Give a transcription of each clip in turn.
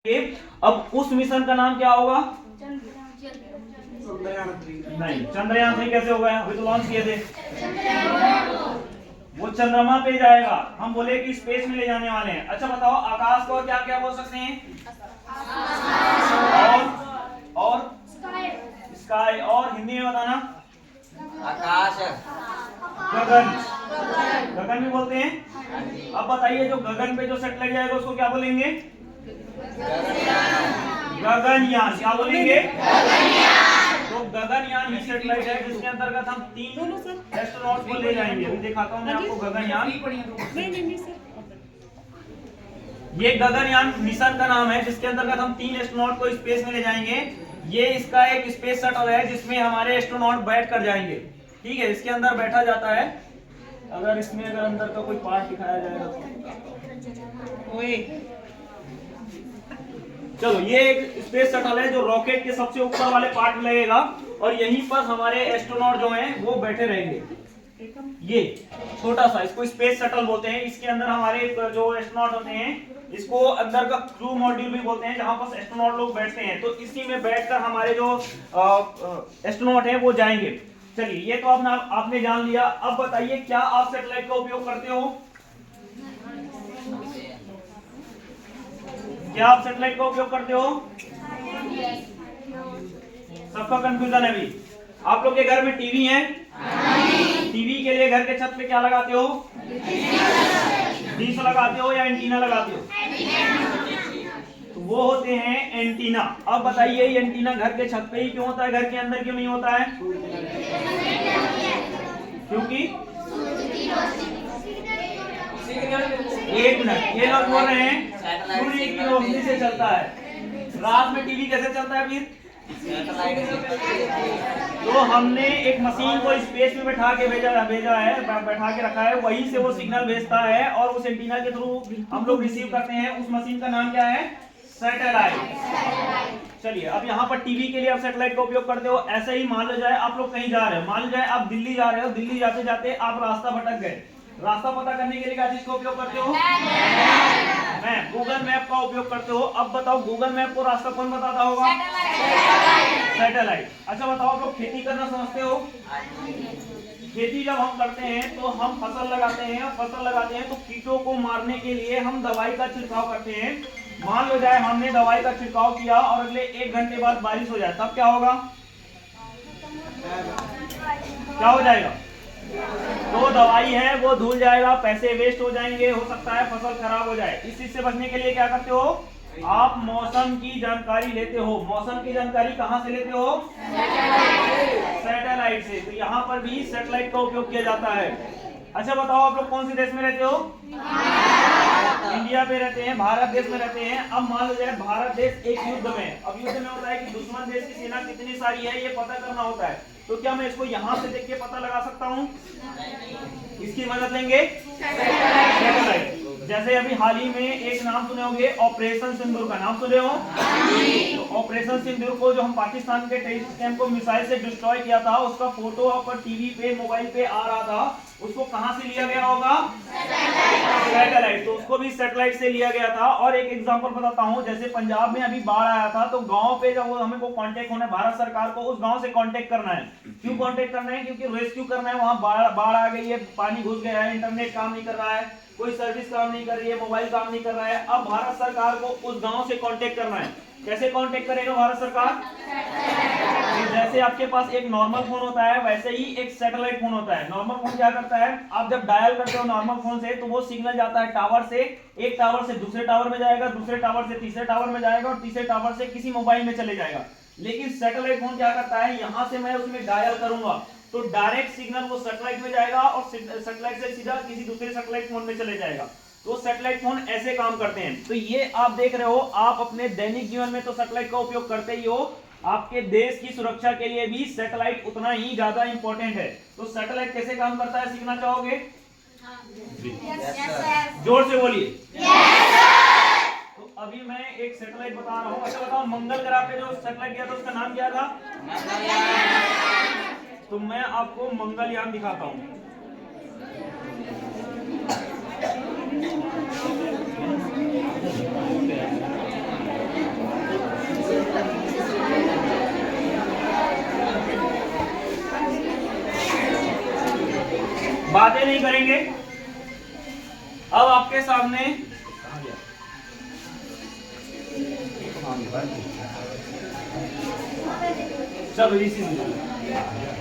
अब उस मिशन का नाम क्या होगा? नहीं, चंद्रयान 3 कैसे होगा? अभी तो लॉन्च किए थे। वो चंद्रमा पे जाएगा, हम बोले कि स्पेस में ले जाने वाले हैं। अच्छा बताओ, आकाश को क्या क्या बोल सकते हैं? और स्काई, और हिंदी में बताना। आकाश, गगन, गगन भी बोलते हैं। अब बताइए, जो गगन पे जो सेटेलाइट जाएगा उसको क्या बोलेंगे? गगनयान। क्या बोलेंगे? तो गगनयान ही सेटेलाइट है जिसके अंतर्गत हम 3 एस्ट्रोनॉट्स को ले जाएंगे। अभी दिखाता हूँ मैं आपको गगनयान। ये गगनयान मिशन का नाम है जिसके अंतर्गत हम 3 एस्ट्रोनॉट को स्पेस में ले जाएंगे। ये इसका एक स्पेस शटल है जिसमें हमारे एस्ट्रोनॉट बैठ कर जाएंगे। ठीक है, इसके अंदर बैठा जाता है। अगर इसमें अगर अंदर का कोई पार्ट दिखाया जाएगा तो चलो, ये एक स्पेस शटल है जो रॉकेट के सबसे ऊपर वाले पार्ट में लगेगा और यहीं पर हमारे एस्ट्रोनॉट जो हैं वो बैठे रहेंगे। ये छोटा सा, इसको स्पेस शटल बोलते हैं। इसके अंदर हमारे जो एस्ट्रोनॉट होते हैं, इसको अंदर का क्रू मॉड्यूल भी बोलते हैं, जहां पर एस्ट्रोनॉट लोग बैठते हैं। तो इसी में बैठकर हमारे जो एस्ट्रोनॉट हैं वो जाएंगे। चलिए, ये तो आपने जान लिया। अब बताइए, क्या आप सैटेलाइट का उपयोग करते हो? क्या आप सैटेलाइट का उपयोग करते हो? सबका कंफ्यूजन है अभी। आप लोग के घर में टीवी है? टीवी के लिए घर के छत पे क्या लगाते हो? डिश लगाते हो या एंटीना लगाते हो? तो वो होते हैं एंटीना। अब बताइए, ये एंटीना घर के छत पे ही क्यों होता है, घर के अंदर क्यों नहीं होता है? क्योंकि एक मिनट, ये लोग बोल रहे हैं सूर्य की रोशनी से चलता है। रात में टीवी कैसे चलता है फिर? तो हमने एक मशीन को स्पेस में बैठा के भेजा है, बैठा के रखा है, वहीं से वो सिग्नल भेजता है और उस एंटीना के थ्रू हम लोग रिसीव करते हैं। उस मशीन का नाम क्या है? सैटेलाइट। चलिए, अब यहाँ पर टीवी के लिए आप सैटेलाइट का उपयोग करते हो। ऐसे ही मान लो जाए आप लोग कहीं जा रहे हो, मान लो जाए आप दिल्ली जा रहे हो, दिल्ली जाते जाते आप रास्ता भटक गए। रास्ता पता करने के लिए क्या चीज का उपयोग करते हो? मैप, गूगल मैप का उपयोग करते हो। अब बताओ, गूगल मैप को रास्ता कौन बताता होगा? सैटेलाइट। अच्छा बताओ, आप लोग खेती करना समझते हो? खेती जब हम करते हैं तो हम फसल लगाते हैं, और फसल लगाते हैं तो कीटों को मारने के लिए हम दवाई का छिड़काव करते हैं। मान लो जाए हमने दवाई का छिड़काव किया और अगले 1 घंटे बाद बारिश हो जाए, तब क्या होगा? क्या हो जाएगा? तो दवाई है वो धुल जाएगा, पैसे वेस्ट हो जाएंगे, हो सकता है फसल खराब हो जाए। इस चीज से बचने के लिए क्या करते हो? आप मौसम की जानकारी लेते हो। मौसम की जानकारी कहां से लेते हो? सैटेलाइट से। तो यहाँ पर भी सैटेलाइट का उपयोग किया जाता है। अच्छा बताओ, आप लोग कौन से देश में रहते हो? इंडिया पे रहते हैं, भारत देश में रहते हैं। अब मान लो जाए भारत देश एक युद्ध में, अब युद्ध में होता है कि दुश्मन देश की सेना कितनी सारी है, ये पता करना होता है। तो क्या मैं इसको यहाँ से देख के पता लगा सकता हूँ? इसकी मदद लेंगे सैटेलाइट। जैसे अभी हाल ही में एक नाम सुने होंगे, ऑपरेशन सिंदूर का नाम सुने हो? तो ऑपरेशन सिंदूर को जो हम पाकिस्तान के टेररिस्ट कैंप को मिसाइल से डिस्ट्रॉय किया था, उसका फोटो पर टीवी पे मोबाइल पे आ रहा था। उसको कहां से लिया गया होगा? सैटेलाइट। तो उसको भी सैटेलाइट से लिया गया था। और एक एग्जांपल बताता हूं, जैसे पंजाब में अभी बाढ़ आया था, तो गांव पे जब हमें को कांटेक्ट होना है, भारत सरकार को उस गांव से कांटेक्ट करना है। क्यों कांटेक्ट करना है? क्योंकि रेस्क्यू करना है। वहां बाढ़ आ गई है, पानी घुस गया है, इंटरनेट काम नहीं कर रहा है, कोई सर्विस काम नहीं कर रही है, मोबाइल काम नहीं कर रहा है। अब भारत सरकार को उस गांव से कांटेक्ट करना है। कैसे कांटेक्ट करेगा भारत सरकार? जैसे आपके पास एक नॉर्मल फोन होता है, वैसे ही एक सैटेलाइट फोन होता है। नॉर्मल फोन क्या करता है, आप जब डायल करते हो नॉर्मल फोन से, तो वो सिग्नल जाता है टावर से, एक टावर से दूसरे टावर में जाएगा, दूसरे टावर से तीसरे टावर में जाएगा, और तीसरे टावर से किसी मोबाइल में चले जाएगा। लेकिन सैटेलाइट फोन क्या करता है, यहां से मैं उसमें डायल करूंगा तो डायरेक्ट सिग्नल वो सैटेलाइट में जाएगा और सैटेलाइट से सीधा किसी दूसरे सैटेलाइट फोन में चले जाएगा। तो सैटेलाइट फोन ऐसे काम करते हैं। तो ये आप देख रहे हो, आप अपने दैनिक जीवन में तो सैटेलाइट का उपयोग करते ही हो, आपके देश की सुरक्षा के लिए भी सैटेलाइट उतना ही ज्यादा इंपॉर्टेंट है। तो सैटेलाइट कैसे काम करता है सीखना चाहोगे? जोर से बोलिए। तो अभी मैं एक सैटेलाइट बता रहा हूँ। अच्छा बताओ, मंगल ग्रह पे जो सैटेलाइट गया था उसका नाम क्या था? तो मैं आपको मंगलयान दिखाता हूँ। बातें नहीं करेंगे। अब आपके सामने चलो इसी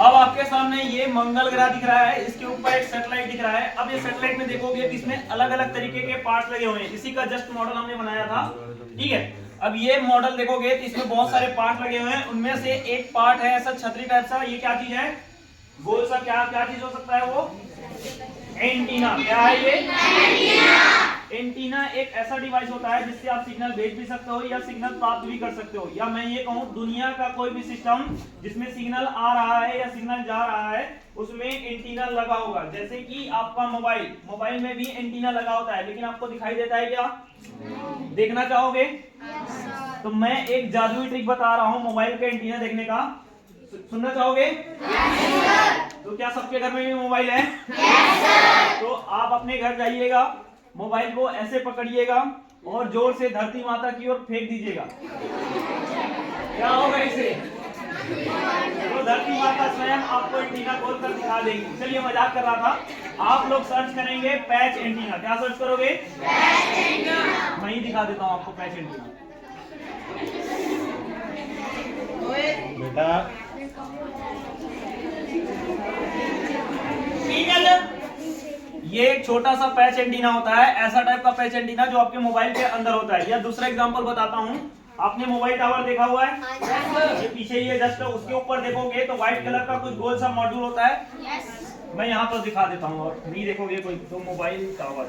अब आपके सामने ये मंगल ग्रह दिख रहा है, इसके ऊपर एक सैटेलाइट दिख रहा है। अब ये सैटेलाइट में देखोगे कि इसमें अलग अलग तरीके के पार्ट लगे हुए हैं, इसी का जस्ट मॉडल हमने बनाया था, ठीक है। अब ये मॉडल देखोगे तो इसमें बहुत सारे पार्ट लगे हुए हैं, उनमें से एक पार्ट है ऐसा छतरी टाइप सा। ये क्या चीज है? गोल सा क्या क्या चीज हो सकता है? वो एंटीना। क्या है ये? एंटीना एक ऐसा डिवाइस होता है जिससे आप सिग्नल भेज भी सकते हो या सिग्नल प्राप्त भी कर सकते हो, या मैं ये कहूँ दुनिया का कोई भी सिस्टम जिसमें सिग्नल आ रहा है या सिग्नल जा रहा है उसमें एंटीना लगा होगा। जैसे कि आपका मोबाइल में भी एंटीना लगा होता है, लेकिन आपको दिखाई देता है क्या? देखना चाहोगे? तो मैं एक जादुई ट्रिक बता रहा हूँ मोबाइल के एंटीना देखने का, सुनना चाहोगे? तो क्या सबके घर में भी मोबाइल है? तो आप अपने घर जाइएगा, मोबाइल को ऐसे पकड़िएगा और जोर से धरती माता की ओर फेंक दीजिएगा। क्या होगा इसे? तो धरती माता स्वयं आपको एंटीना खोल कर दिखा देगी। चलिए मजाक कर रहा था। आप लोग सर्च करेंगे पैच एंटीना। क्या सर्च करोगे? Patch antenna. मैं ही दिखा देता हूँ आपको पैच एंटीना। बेटा ये एक छोटा सा पैच एंटीना होता है, ऐसा टाइप का पैच एंटीना जो आपके मोबाइल के अंदर होता है। या दूसरा एग्जांपल बताता हूँ, आपने मोबाइल टावर देखा हुआ है? ये पीछे ये जस्ट उसके ऊपर देखोगे तो व्हाइट कलर का कुछ गोल सा मॉड्यूल होता है। मैं यहाँ पर दिखा देता हूँ और नहीं देखोगे कोई तो मोबाइल टावर।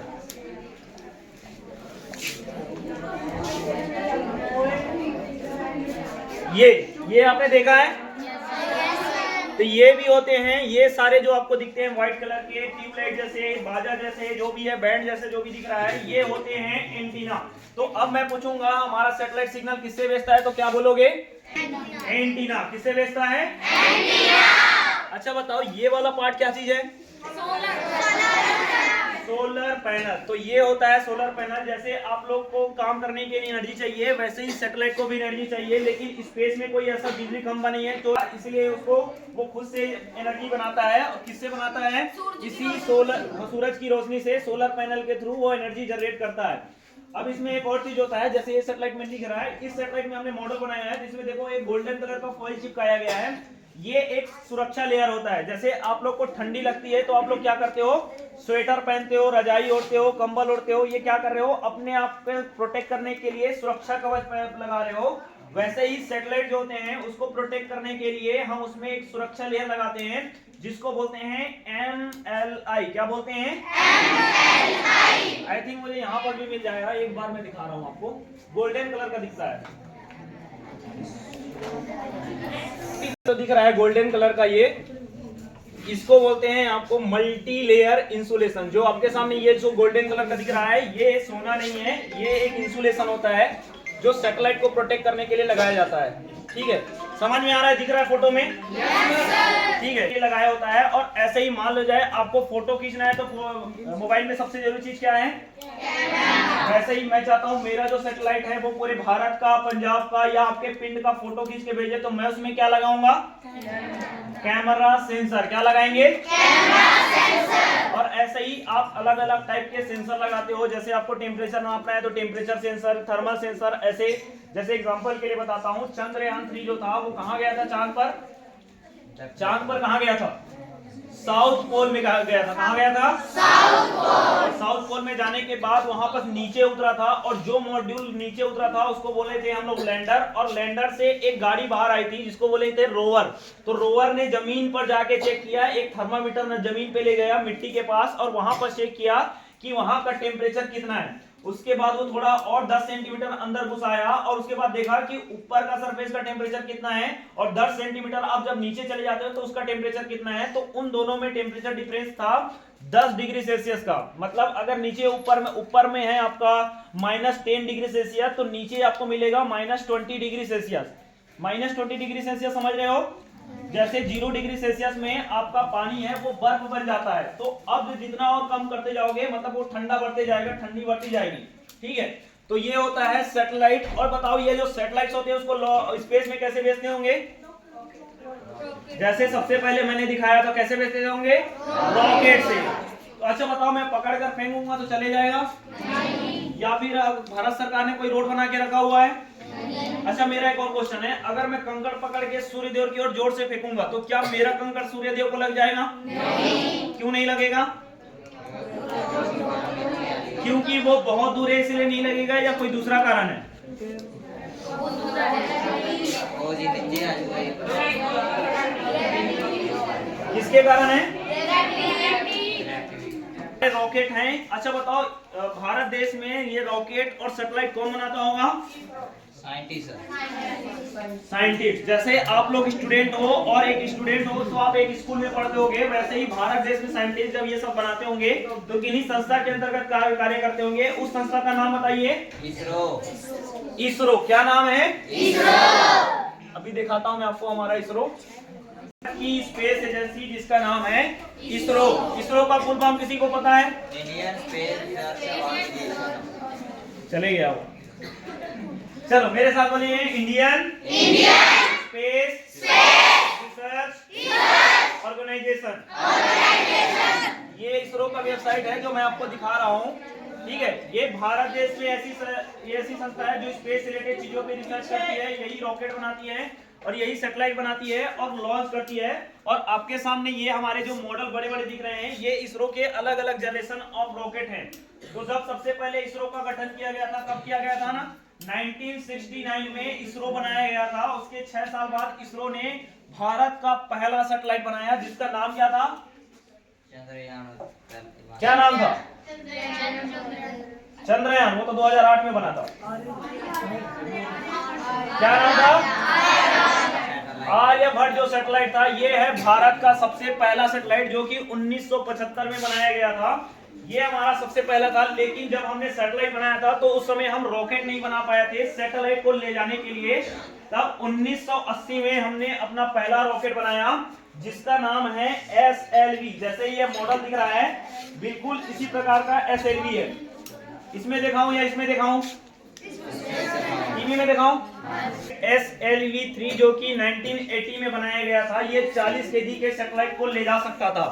ये आपने देखा है? तो ये भी होते हैं, ये सारे जो आपको दिखते हैं व्हाइट कलर के ट्यूबलाइट जैसे, बाजा जैसे, जो भी है बैंड जैसे जो भी दिख रहा है, ये होते हैं एंटीना। तो अब मैं पूछूंगा हमारा सैटेलाइट सिग्नल किससे भेजता है, तो क्या बोलोगे? एंटीना। किससे भेजता है? एंटीना। अच्छा बताओ ये वाला पार्ट क्या चीज है? Solar panel. तो ये होता है सोलर पैनल। जैसे आप लोग को काम करने के लिए एनर्जी चाहिए, वैसे ही सैटेलाइट को भी एनर्जी चाहिए, लेकिन स्पेस में कोई ऐसा बिजली खंभा नहीं है, तो इसलिए उसको वो खुद से एनर्जी बनाता है। और किससे बनाता है? इसी सूरज की रोशनी से सोलर पैनल के थ्रू वो एनर्जी जनरेट करता है। अब इसमें एक और चीज होता है, जैसे ये सैटेलाइट में दिख रहा है, इस सैटेलाइट में हमने मॉडल बनाया है जिसमें देखो एक गोल्डन कलर का फॉइल चिपकाया गया है। ये एक सुरक्षा लेयर होता है। जैसे आप लोग को ठंडी लगती है तो आप लोग क्या करते हो? स्वेटर पहनते हो, रजाई ओढ़ते हो, कंबल ओढ़ते हो। ये क्या कर रहे हो? अपने आप को प्रोटेक्ट करने के लिए सुरक्षा कवच लगा रहे हो। वैसे ही सैटेलाइट जो होते हैं उसको प्रोटेक्ट करने के लिए हम उसमें एक सुरक्षा लेयर लगाते हैं जिसको बोलते हैं MLI। क्या बोलते हैं? MLI। आई थिंक मुझे यहाँ पर भी मिल जाएगा, एक बार मैं दिखा रहा हूँ आपको। गोल्डन कलर का दिखता है, तो दिख रहा है गोल्डन कलर का। ये इसको बोलते हैं आपको मल्टी लेयर इंसुलेशन। जो आपके सामने ये जो गोल्डन कलर का दिख रहा है ये सोना नहीं है, ये एक इंसुलेशन होता है जो सैटेलाइट को प्रोटेक्ट करने के लिए लगाया जाता है। ठीक है, समझ में आ रहा है? दिख रहा है फोटो में? ठीक है, ये लगाया होता है। और ऐसे ही मान लो जाए आपको फोटो खींचना है तो मोबाइल में सबसे जरूरी चीज क्या है? वैसे ही मैं चाहता हूँ मेरा जो सैटेलाइट है वो पूरे भारत का, पंजाब का या आपके पिंड का फोटो खींच के भेजे, तो मैं उसमें क्या लगाऊंगा? Camera sensor. क्या लगाएंगे? Camera sensor. और ऐसे ही आप अलग अलग टाइप के सेंसर लगाते हो। जैसे आपको टेम्परेचर नापना है तो टेम्परेचर सेंसर, थर्मल सेंसर, ऐसे। जैसे एग्जांपल के लिए बताता हूँ, चंद्रयान 3 जो था वो कहाँ गया था? चांद पर। चांद पर कहाँ गया था? साउथ पोल में गया था। कहाँ गया था? South pole. साउथ पोल में जाने के बाद वहां पर नीचे उतरा था, और जो मॉड्यूल नीचे उतरा था उसको बोले थे हम लोग लैंडर। और लैंडर से एक गाड़ी बाहर आई थी जिसको बोले थे रोवर। तो रोवर ने जमीन पर जाके चेक किया, एक थर्मामीटर ने जमीन पे ले गया मिट्टी के पास, और वहां पर चेक किया कि वहां का टेम्परेचर कितना है। उसके बाद वो थोड़ा और 10 सेंटीमीटर अंदर घुसाया और उसके बाद देखा कि ऊपर का सरफेस का टेम्परेचर कितना है, और 10 सेंटीमीटर आप जब नीचे चले जाते हो तो उसका टेम्परेचर कितना है। तो उन दोनों में टेम्परेचर डिफरेंस था 10 डिग्री सेल्सियस का। मतलब अगर नीचे ऊपर में है आपका -10 डिग्री सेल्सियस, तो नीचे आपको मिलेगा -20 डिग्री सेल्सियस। -20 डिग्री सेल्सियस समझ रहे हो? जैसे 0 डिग्री सेल्सियस में आपका पानी है वो बर्फ बन जाता है, तो अब जितना और कम करते जाओगे मतलब वो ठंडा बढ़ते जाएगा, ठंडी बढ़ती जाएगी। ठीक है, तो ये होता है सैटेलाइट। और बताओ ये जो सैटेलाइट्स होते हैं उसको स्पेस में कैसे भेजते होंगे? जैसे सबसे पहले मैंने दिखाया था, कैसे भेजते होंगे? रॉकेट से। तो अच्छा बताओ, मैं पकड़ कर फेंकूंगा तो चले जाएगा नहीं। या फिर भारत सरकार ने कोई रोड बना के रखा हुआ है नहीं। अच्छा मेरा एक और क्वेश्चन है, अगर मैं कंकड़ पकड़ के सूर्यदेव की ओर जोर से फेंकूंगा तो क्या मेरा कंकड़ सूर्यदेव को लग जाएगा नहीं। क्यों नहीं लगेगा? क्योंकि वो बहुत दूर है इसलिए नहीं लगेगा, या कोई दूसरा कारण है? किसके कारण है? रॉकेट हैं। अच्छा बताओ, भारत देश में ये रॉकेट और सैटेलाइट कौन बनाता होगा? साइंटिस्ट। जैसे आप लोग स्टूडेंट हो और एक स्टूडेंट हो तो आप एक स्कूल में पढ़ते होंगे, वैसे ही भारत देश में साइंटिस्ट जब ये सब बनाते होंगे तो किन्हीं संस्था के अंतर्गत कार्य करते होंगे। उस संस्था का नाम बताइए। इसरो। इसरो। क्या नाम है? इसरो। अभी दिखाता हूँ मैं आपको हमारा इसरो की स्पेस एजेंसी, जिसका नाम है इसरो। इसरो का फुल फॉर्म किसी को पता है? Indian space research. चले गया वो। चलो मेरे साथ बोलिए, इंडियन स्पेस रिसर्च ऑर्गेनाइजेशन। ये इसरो का वेबसाइट है जो मैं आपको दिखा रहा हूँ, ठीक है। ये भारत देश में ऐसी संस्था है जो स्पेस रिलेटेड चीजों पे रिसर्च करती है, यही रॉकेट बनाती है और यही सैटेलाइट बनाती है और लॉन्च करती है। और आपके सामने ये हमारे जो मॉडल बड़े बड़े दिख रहे हैं, ये इसरो के अलग अलग जनरेशन ऑफ रॉकेट हैं। तो जब सबसे पहले इसरो का गठन किया गया था, कब किया गया था ना? 1969 में इसरो बनाया गया था। उसके 6 साल बाद इसरो ने भारत का पहला सैटेलाइट बनाया, जिसका नाम क्या था? चंद्रयान। क्या नाम था? चंद्रयान। वो तो 2008 में बना था। क्या नाम था? आर्यभट्ट जो सैटेलाइट था, ये है भारत का सबसे पहला सैटेलाइट, जो कि 1975 में बनाया गया था। ये हमारा सबसे पहला था। लेकिन जब हमने सैटेलाइट बनाया था तो उस समय हम रॉकेट नहीं बना पाए थे सैटेलाइट को ले जाने के लिए। तब 1980 में हमने अपना पहला रॉकेट बनाया, जिसका नाम है SLV। जैसे ये मॉडल दिख रहा है, बिल्कुल इसी प्रकार का SLV है। इसमें दिखाऊं या इसमें दिखाऊं? टीवी में दिखाऊं? SLV-3 जो कि 1980 में बनाया गया था, ये 40 kg के सैटेलाइट को ले जा सकता था।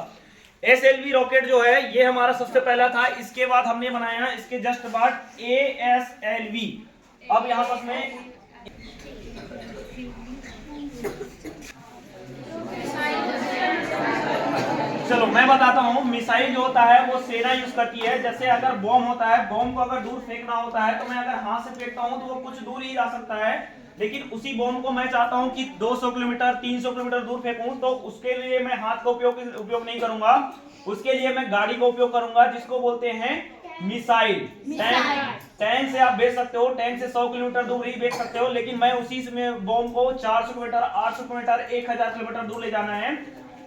SLV रॉकेट जो है ये हमारा सबसे पहला था। इसके बाद हमने बनाया इसके जस्ट बाद ASLV। अब यहाँ पर मैं चलो मैं बताता हूँ। मिसाइल जो होता है वो सेना यूज करती है। जैसे अगर बॉम्ब होता है, बॉम्ब को अगर दूर फेंकना होता है तो मैं अगर हाथ से फेंकता हूँ तो वो कुछ दूर ही जा सकता है। लेकिन उसी बॉम्ब को मैं चाहता हूँ कि 200 किलोमीटर 300 किलोमीटर दूर फेंकूं, तो उसके लिए मैं हाथ का उपयोग नहीं करूंगा। उसके लिए मैं गाड़ी का उपयोग करूंगा, जिसको बोलते हैं मिसाइल। टैंक से आप भेज सकते हो, टैंक से 100 किलोमीटर दूर ही भेज सकते हो। लेकिन मैं उसी में बॉम्ब को 400 किलोमीटर 800 किलोमीटर 1000 किलोमीटर दूर ले जाना है,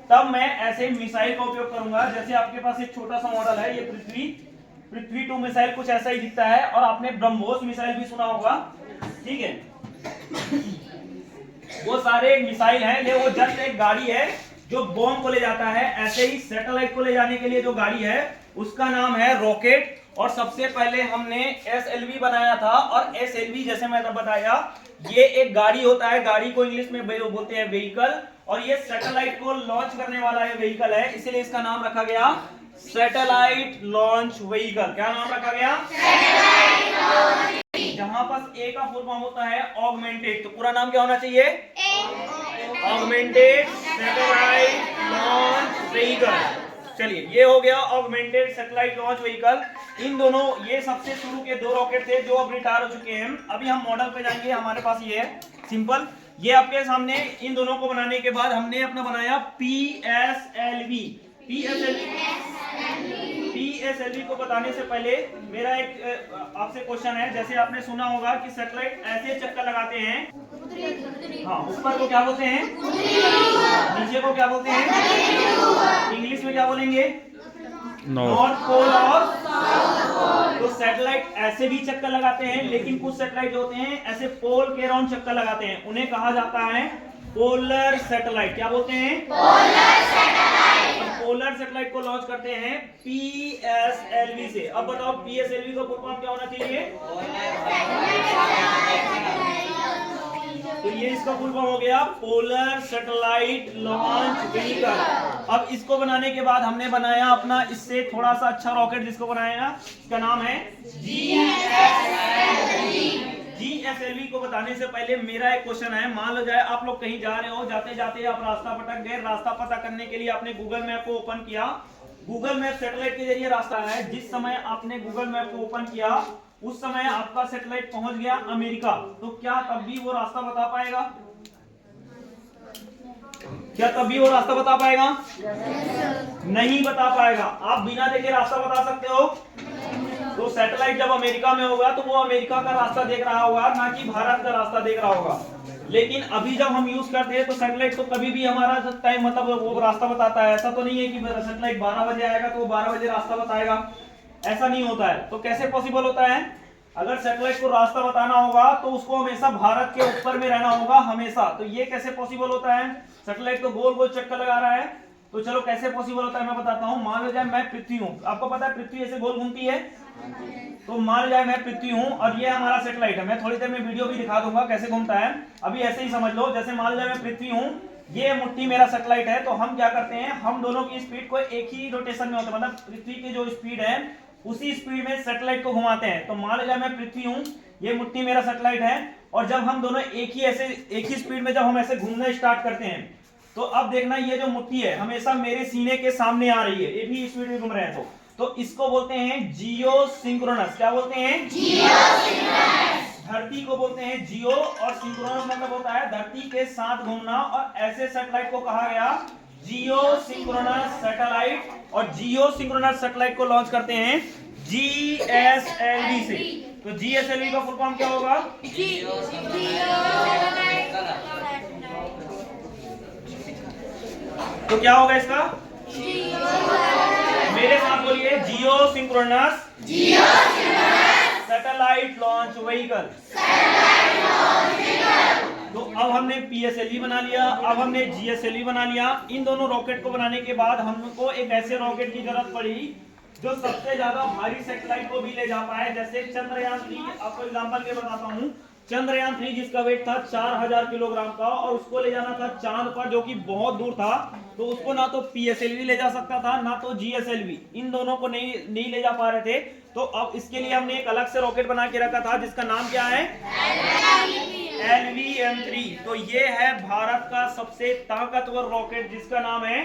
तब मैं ऐसे मिसाइल का उपयोग करूंगा। जैसे आपके पास एक छोटा सा मॉडल है, ये पृथ्वी 2 मिसाइल कुछ ऐसा ही दिखता है। और आपने ब्रह्मोस मिसाइल भी सुना होगा, ठीक है। वो सारे मिसाइल हैं, ये वो जस्ट एक गाड़ी है जो बॉम्ब को ले जाता है। ऐसे ही सैटेलाइट को ले जाने के लिए जो गाड़ी है उसका नाम है रॉकेट। और सबसे पहले हमने SLV बनाया था। और SLV जैसे मैंने बताया, ये एक गाड़ी होता है, गाड़ी को इंग्लिश में बोलते हैं व्हीकल। और ये सैटेलाइट को लॉन्च करने वाला ये व्हीकल है, इसलिए इसका नाम रखा गया सैटेलाइट लॉन्च व्हीकल। क्या नाम रखा गया? Satellite launch. जहां पर A का फुल फॉर्म होता है ऑगमेंटेड, तो पूरा नाम क्या होना चाहिए? Augmented satellite launch vehicle. चलिए, ये हो गया ऑगमेंटेड सैटेलाइट लॉन्च व्हीकल। इन दोनों, ये सबसे शुरू के 2 रॉकेट थे जो अब रिटायर हो चुके हैं। अभी हम मॉडल पे जाएंगे। हमारे पास ये है सिंपल, ये आपके सामने। इन दोनों को बनाने के बाद हमने अपना बनाया PSLV। PSLV को बताने से पहले मेरा एक आपसे क्वेश्चन है। जैसे आपने सुना होगा कि सैटेलाइट ऐसे चक्कर लगाते हैं, हाँ, ऊपर को क्या बोलते हैं? नीचे को क्या बोलते हैं? इंग्लिश में क्या बोलेंगे? नॉर्थ पोल और तो सैटेलाइट ऐसे भी चक्कर लगाते हैं, लेकिन कुछ सैटेलाइट होते हैं ऐसे पोल के राउंड चक्कर लगाते हैं, उन्हें कहा जाता है पोलर सैटेलाइट। क्या बोलते हैं? Polar satellite. पोलर सैटेलाइट को लॉन्च करते हैं PSLV से। अब बताओ PSLV का फुल फॉर्म क्या होना चाहिए? तो ये इसका फुल फॉर्म हो गया पोलर सैटेलाइट लॉन्च व्हीकल। अब इसको बनाने के बाद हमने बनाया अपना इससे थोड़ा सा अच्छा रॉकेट, जिसको बनाया, इसका नाम है GSLV। को बताने से पहले मेरा एक क्वेश्चन है, मान लो जाए आप लोग कहीं जा रहे हो, जाते जाते आप रास्ता भटक गए, रास्ता पता करने के लिए आपने गूगल मैप को ओपन किया, गूगल मैप सैटेलाइट के जरिए रास्ता है, जिस समय आपने गूगल मैप को ओपन किया उस समय आपका सैटेलाइट पहुंच गया अमेरिका, तो क्या तब भी वो रास्ता बता पाएगा? क्या तब भी वो रास्ता बता पाएगा? नहीं बता पाएगा। आप बिना देखे रास्ता बता सकते हो? तो सैटेलाइट जब अमेरिका में होगा तो वो अमेरिका का रास्ता देख रहा होगा, ना कि भारत का रास्ता देख रहा होगा। लेकिन अभी जब हम यूज करते हैं तो सैटेलाइट तो कभी भी हमारा टाइम मतलब वो रास्ता बताता है। ऐसा तो नहीं है कि सैटेलाइट 12 बजे आएगा तो वो 12 बजे रास्ता बताएगा, ऐसा नहीं होता है। तो कैसे पॉसिबल होता है? अगर सैटेलाइट को रास्ता बताना होगा तो उसको हमेशा भारत के ऊपर में रहना होगा हमेशा। तो ये कैसे पॉसिबल होता है? सैटेलाइट तो गोल गोल चक्कर लगा रहा है, तो चलो कैसे पॉसिबल होता है मैं बताता हूँ। मान लो जाए मैं पृथ्वी हूँ, आपको पता है पृथ्वी ऐसे गोल घूमती है, तो मान लो जाए मैं पृथ्वी हूँ और ये हमारा सैटेलाइट है। मैं थोड़ी देर में वीडियो भी दिखा दूंगा कैसे घूमता है, अभी ऐसे ही समझ लो। जैसे मान लो जाए मैं पृथ्वी हूँ, ये मुट्ठी मेरा सैटेलाइट है, तो हम क्या करते हैं, हम दोनों की स्पीड को एक ही रोटेशन में होता है, मतलब पृथ्वी की जो स्पीड है उसी स्पीड में सैटेलाइट को घुमाते हैं। तो मान लो जाए मैं पृथ्वी हूँ, ये मुट्ठी मेरा सैटेलाइट है, और जब हम दोनों एक ही स्पीड में जब हम ऐसे घूमना स्टार्ट करते हैं, तो अब देखना ये जो मुट्ठी है हमेशा मेरे सीने के सामने आ रही है, ये भी स्पीड में घूम रहे हैं। तो इसको बोलते हैं जियो सिंक्रोनस। क्या बोलते हैं? जियो सिंक्रोनस। धरती को बोलते हैं जियो, और सिंक्रोनस मतलब होता है धरती के साथ घूमना, और ऐसे सैटेलाइट को कहा गया जियो सिंक्रोनस सैटेलाइट। और जियो सिंक्रोनस सैटेलाइट को लॉन्च करते हैं GSLV से। तो GSLV का फुल फॉर्म क्या होगा? तो क्या होगा इसका? मेरे साथ बोलिए, जियो सिंक्रोनस सैटेलाइट लॉन्च व्हीकल। तो अब हमने PSLV बना लिया, अब हमने GSLV बना लिया। इन दोनों रॉकेट को बनाने के बाद हमको एक ऐसे रॉकेट की जरूरत पड़ी जो सबसे ज्यादा भारी सैटेलाइट को भी ले जा पाए। जैसे चंद्रयान 3, आपको एग्जांपल के बताता हूँ। चंद्रयान 3 जिसका वेट था 4000 किलोग्राम का, और उसको ले जाना था चांद पर, जो कि बहुत दूर था, तो उसको ना तो PSLV ले जा सकता था ना तो GSLV, इन दोनों को नहीं ले जा पा रहे थे। तो अब इसके लिए हमने एक अलग से रॉकेट बना के रखा था, जिसका नाम क्या है? LVM3। तो ये है भारत का सबसे ताकतवर रॉकेट, जिसका नाम है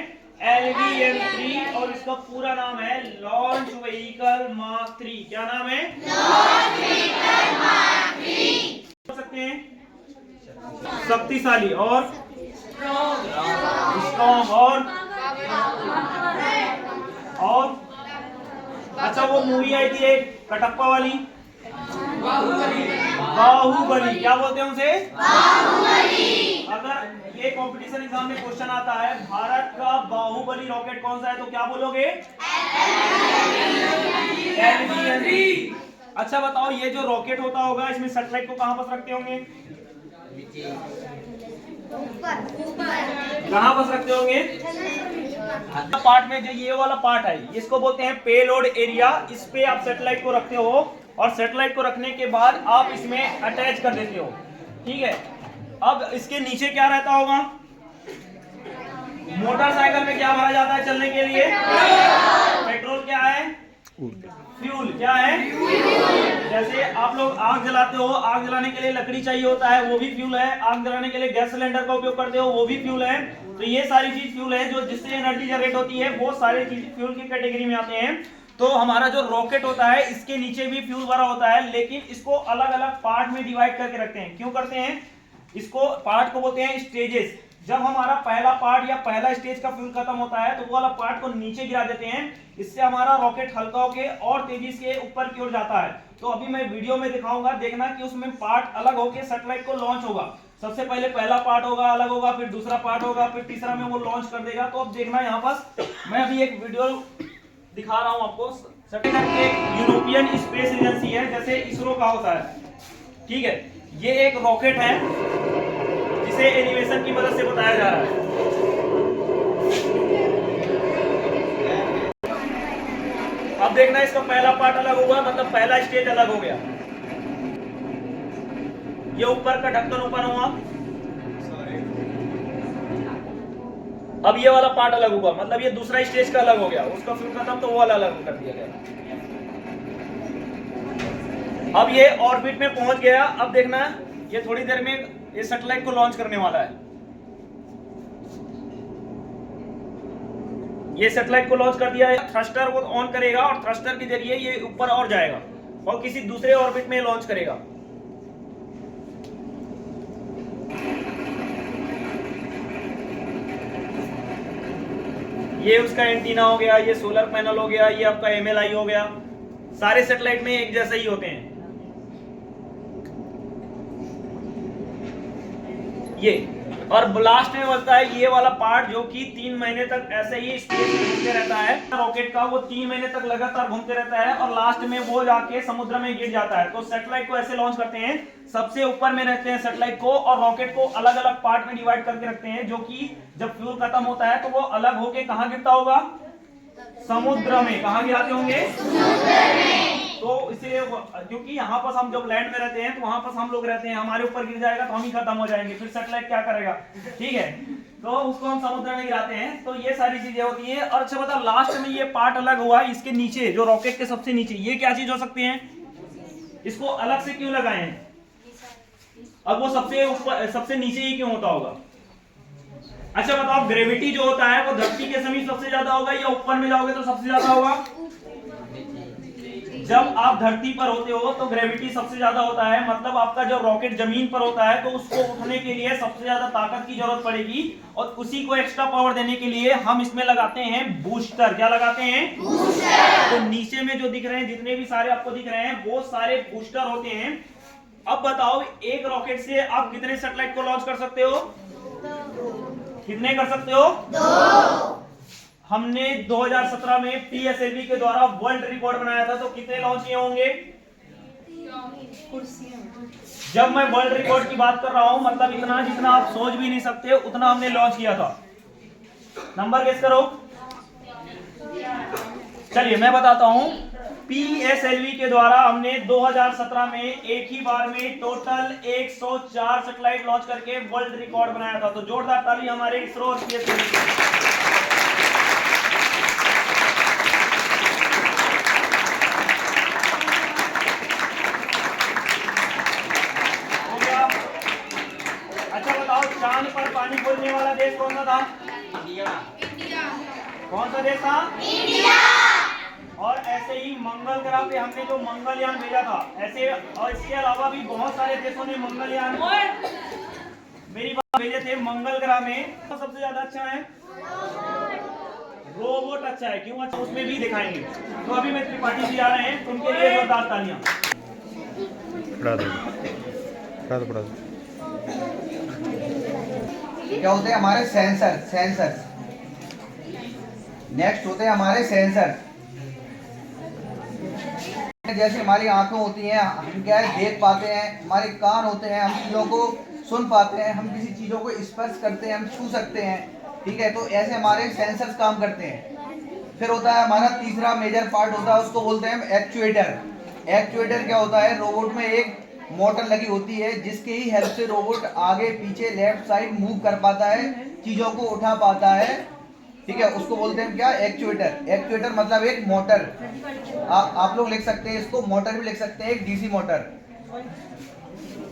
LVM3, और इसका पूरा नाम है लॉन्च व्हीकल मार्क 3। क्या नाम है? Launch vehicle mark 3। सकते हैं शक्तिशाली और स्ट्रॉन्ग और अच्छा, वो मूवी आई थी एक कटप्पा वाली, बाहुबली। क्या बोलते हैं उसे? बाहुबली। अगर ये कंपटीशन एग्जाम में क्वेश्चन आता है भारत का बाहुबली रॉकेट कौन सा है, तो क्या बोलोगे? LVM3। अच्छा बताओ, ये जो रॉकेट होता होगा इसमें सैटेलाइट को कहां पर रखते होंगे? कहां पर रखते होंगे? पार्ट में जो ये वाला पार्ट है इसको बोलते हैं पेलोड एरिया। इस पे आप सैटेलाइट को रखते हो, और सैटेलाइट को रखने के बाद आप इसमें अटैच कर देते हो, ठीक है। अब इसके नीचे क्या रहता होगा? मोटरसाइकिल में क्या भरा जाता है चलने के लिए? पेट्रोल। क्या है? फ्यूल। क्या है? जैसे आप लोग आग जलाते हो, आग जलाने के लिए लकड़ी चाहिए होता है, वो भी फ्यूल है। आग जलाने के लिए गैस सिलेंडर का उपयोग करते हो, वो भी फ्यूल है। तो ये सारी चीज फ्यूल है, जो जिससे एनर्जी जनरेट होती है, वो सारी चीज फ्यूल की कैटेगरी में आते हैं। तो हमारा जो रॉकेट होता है इसके नीचे भी फ्यूल भरा होता है, लेकिन इसको अलग अलग पार्ट में डिवाइड करके रखते हैं। क्यों करते हैं? इसको पार्ट को बोलते हैं स्टेजेस। जब हमारा पहला पार्ट या पहला स्टेज का फ्यूल खत्म होता है तो वो वाला पार्ट को नीचे गिरा देते हैं, इससे हमारा रॉकेट हल्का होके और तेजी से ऊपर की ओर जाता है। तो अभी मैं वीडियो में दिखाऊंगा, देखना कि उसमें पार्ट अलग होके सैटेलाइट को लॉन्च होगा। सबसे पहले पहला पार्ट होगा, अलग होगा, फिर दूसरा पार्ट होगा, फिर तीसरा में वो लॉन्च कर देगा। तो अब देखना यहाँ पर मैं अभी एक वीडियो दिखा रहा हूँ आपको। सैटेलाइट एक यूरोपियन स्पेस एजेंसी है, जैसे इसरो का होता है, ठीक है। ये एक रॉकेट है जिसे एनिमेशन की मदद से बताया जा रहा है। अब देखना इसका पहला पार्ट अलग हुआ, मतलब पहला स्टेज अलग हो गया। ये ऊपर का ढक्कन ओपन हुआ, अब ये वाला पार्ट अलग हुआ, मतलब ये दूसरा स्टेज का अलग हो गया, उसका फ्यूल खत्म तो वो वाला अलग कर दिया गया। अब ये ऑर्बिट में पहुंच गया। अब देखना ये थोड़ी देर में ये सैटेलाइट को लॉन्च करने वाला है। ये सैटेलाइट को लॉन्च कर दिया है, थ्रस्टर वो ऑन करेगा और थ्रस्टर के जरिए ये ऊपर और जाएगा और किसी दूसरे ऑर्बिट में लॉन्च करेगा। ये उसका एंटीना हो गया, ये सोलर पैनल हो गया, ये आपका MLI हो गया। सारे सैटेलाइट में एक जैसे ही होते हैं ये। और लास्ट में बनता है ये वाला पार्ट जो कि 3 महीने तक ऐसे ही स्पेस में घूमते रहता है। रॉकेट का वो 3 महीने तक लगातार घूमते रहता है और लास्ट में वो जाके समुद्र में गिर जाता है। तो सैटेलाइट को ऐसे लॉन्च करते हैं, सबसे ऊपर में रहते हैं सैटेलाइट को और रॉकेट को अलग अलग पार्ट में डिवाइड करके रखते हैं, जो कि जब फ्यूल खत्म होता है तो वो अलग होके कहाँ गिरता होगा? समुद्र में। कहाँ गिराते होंगे? तो इसलिए क्योंकि यहाँ पर हम जब लैंड में रहते हैं तो वहां पर हम लोग रहते हैं, हमारे ऊपर गिर जाएगा तो हम ही खत्म हो जाएंगे, फिर सैटेलाइट क्या करेगा? ठीक है, तो उसको हम समुद्र में गिराते हैं। तो ये सारी चीजें होती है। और अच्छा बता, लास्ट में ये पार्ट अलग हुआ, इसके नीचे जो रॉकेट के सबसे नीचे ये क्या चीज हो सकती है? इसको अलग से क्यों लगाए हैं? अब वो सबसे ऊपर सबसे नीचे ही क्यों होता होगा? अच्छा बताओ, ग्रेविटी जो होता है वो धरती के समीप सबसे ज्यादा होगा या ऊपर में जाओगे तो सबसे ज्यादा होगा? जब आप धरती पर होते हो तो ग्रेविटी सबसे ज्यादा होता है, मतलब आपका जो रॉकेट जमीन पर होता है तो उसको उठने के लिए सबसे ज्यादा ताकत की जरूरत पड़ेगी और उसी को एक्स्ट्रा पावर देने के लिए हम इसमें लगाते हैं बूस्टर। क्या लगाते हैं? बूस्टर। तो नीचे में जो दिख रहे हैं, जितने भी सारे आपको दिख रहे हैं, वो सारे बूस्टर होते हैं। अब बताओ, एक रॉकेट से आप कितने सैटेलाइट को लॉन्च कर सकते हो? कितने कर सकते हो? 2। हमने 2017 में PSLV के द्वारा वर्ल्ड रिकॉर्ड बनाया था, तो कितने लॉन्च किए होंगे? जब मैं वर्ल्ड रिकॉर्ड की बात कर रहा हूं, मतलब इतना जितना आप सोच भी नहीं सकते उतना हमने लॉन्च किया था। नंबर गेस करो। चलिए मैं बताता हूं। PSLV के द्वारा हमने 2017 में एक ही बार में टोटल 104 सैटेलाइट लॉन्च करके वर्ल्ड रिकॉर्ड बनाया था। तो जोरदार ताली हमारे इसरो और PSLV। चांद पर पानी खोजने वाला देश कौन सा था? इंडिया। कौन सा देश था? इंडिया। और ऐसे ही मंगल ग्रह पे हमने जो मंगलयान भेजा था, ऐसे और इसके अलावा भी बहुत सारे देशों ने मंगलयान मेरी बात भेजे थे। मंगल ग्रह में तो सबसे ज्यादा अच्छा है रोबोट। अच्छा है, क्यों अच्छा? उसमें भी दिखाएंगे। तो अभी मैं त्रिपाठी जी आ रहे हैं, उनके लिए जोरदार तालियां। क्या होते हैं हमारे सेंसर। नेक्स्ट होते हैं हमारे सेंसर। जैसे हमारी आंखें होती हैं, हम क्या है देख पाते हैं, हमारे कान होते हैं, हम चीज़ों को सुन पाते हैं, हम किसी चीज़ों को स्पर्श करते हैं, हम छू सकते हैं। ठीक है, तो ऐसे हमारे सेंसर्स काम करते हैं। फिर होता है हमारा तीसरा मेजर पार्ट होता है, उसको बोलते हैं एक्चुएटर। एक्चुएटर क्या होता है? रोबोट में एक मोटर लगी होती है जिसके ही हेल्प से रोबोट आगे पीछे लेफ्ट साइड मूव कर पाता है, चीजों को उठा पाता है। ठीक है, उसको बोलते हैं क्या? एक्चुएटर। एक्चुएटर मतलब एक मोटर। आप लोग लिख सकते हैं इसको, मोटर भी लिख सकते हैं, एक डीसी मोटर।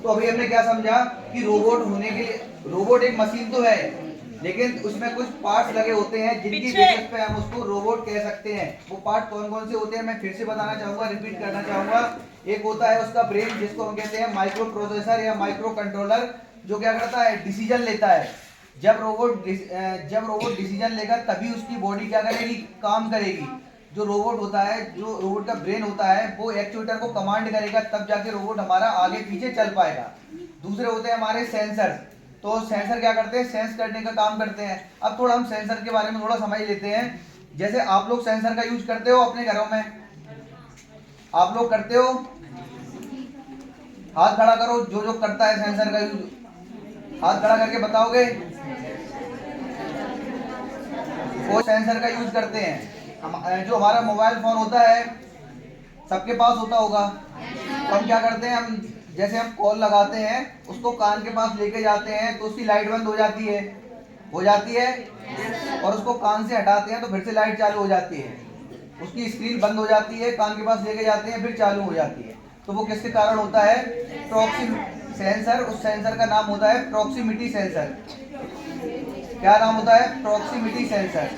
तो अभी हमने क्या समझा कि रोबोट होने के लिए, रोबोट एक मशीन तो है लेकिन उसमें कुछ पार्ट्स लगे होते हैं जिनकी बेसिस पे हम उसको रोबोट कह सकते हैं। वो पार्ट कौन कौन से होते हैं मैं फिर से बताना चाहूंगा, रिपीट करना चाहूंगा। एक होता है उसका ब्रेन, जिसको हम कहते हैं माइक्रो प्रोसेसर या माइक्रो कंट्रोलर, जो क्या करता है? डिसीजन लेता है। जब रोबोट डिसीजन लेगा तभी उसकी बॉडी क्या करेगी? काम करेगी। जो रोबोट होता है, जो रोबोट का ब्रेन होता है, वो एक्चुएटर को कमांड करेगा, तब जाके रोबोट हमारा आगे पीछे चल पाएगा। दूसरे होते हैं हमारे सेंसर। तो सेंसर क्या करते हैं? सेंस करने का काम करते हैं। अब थोड़ा हम सेंसर के बारे में थोड़ा समझ लेते हैं। जैसे आप लोग सेंसर का यूज करते हो अपने घरों में, आप लोग करते हो? हाथ खड़ा करो जो जो करता है सेंसर का यूज, हाथ खड़ा करके बताओगे। वो सेंसर का यूज करते हैं। जो हमारा मोबाइल फोन होता है सबके पास होता होगा। तो हम क्या करते हैं, हम जैसे हम कॉल लगाते हैं उसको कान के पास लेके जाते हैं तो उसकी लाइट बंद हो जाती है, हो जाती है। और उसको कान से हटाते हैं तो फिर से लाइट चालू हो जाती है, उसकी स्क्रीन बंद हो जाती है, कान के पास लेके जाते हैं फिर चालू हो जाती है। तो वो किसके कारण होता है? Proximity sensor. उस सेंसर का नाम होता है प्रॉक्सिमिटी सेंसर। क्या नाम होता है? Proximity sensor.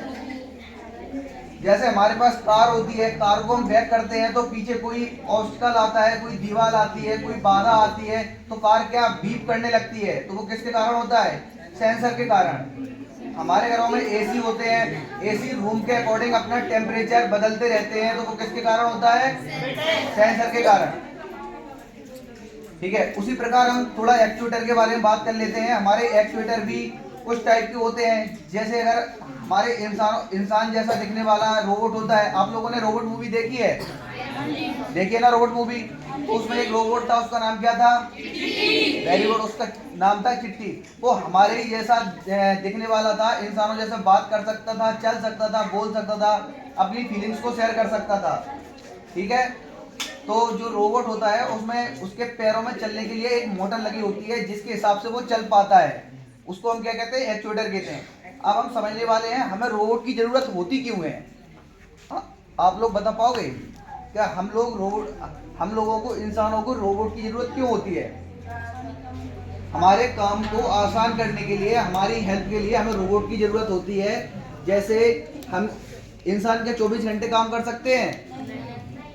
जैसे हमारे पास कार होती है, कार को हम बैक करते हैं तो पीछे कोई ऑब्स्टिकल आता है, कोई दीवार आती है, कोई बाधा आती है, तो कार क्या बीप करने लगती है। तो वो किसके कारण होता है? सेंसर के कारण। हमारे घरों में एसी होते हैं, एसी रूम के अकॉर्डिंग अपना टेम्परेचर बदलते रहते हैं, तो वो किसके कारण होता है? सेंसर के कारण। ठीक है, उसी प्रकार हम थोड़ा एक्चुएटर के बारे में बात कर लेते हैं। हमारे एक्चुएटर भी कुछ टाइप के होते हैं। जैसे अगर हमारे इंसान जैसा दिखने वाला रोबोट होता है, आप लोगों ने रोबोट मूवी देखी है? देखिए ना रोबोट मूवी, तो उसमें एक रोबोट था, उसका नाम क्या था? वेरी गुड, उसका नाम था चिट्टी। वो हमारे ही जैसा दिखने वाला था, इंसानों जैसा बात कर सकता था, चल सकता था, बोल सकता था, अपनी फीलिंग्स को शेयर कर सकता था। ठीक है, तो जो रोबोट होता है उसमें उसके पैरों में चलने के लिए एक मोटर लगी होती है, जिसके हिसाब से वो चल पाता है। उसको हम क्या कहते हैं? एक्चुएटर कहते हैं। अब हम समझने वाले हैं हमें रोबोट की जरूरत होती क्यों है। आप लोग बता पाओगे क्या हम लोगों को, इंसानों को रोबोट की जरूरत क्यों होती है? हमारे काम को आसान करने के लिए, हमारी हेल्प के लिए हमें रोबोट की जरूरत होती है। जैसे हम इंसान क्या 24 घंटे काम कर सकते हैं?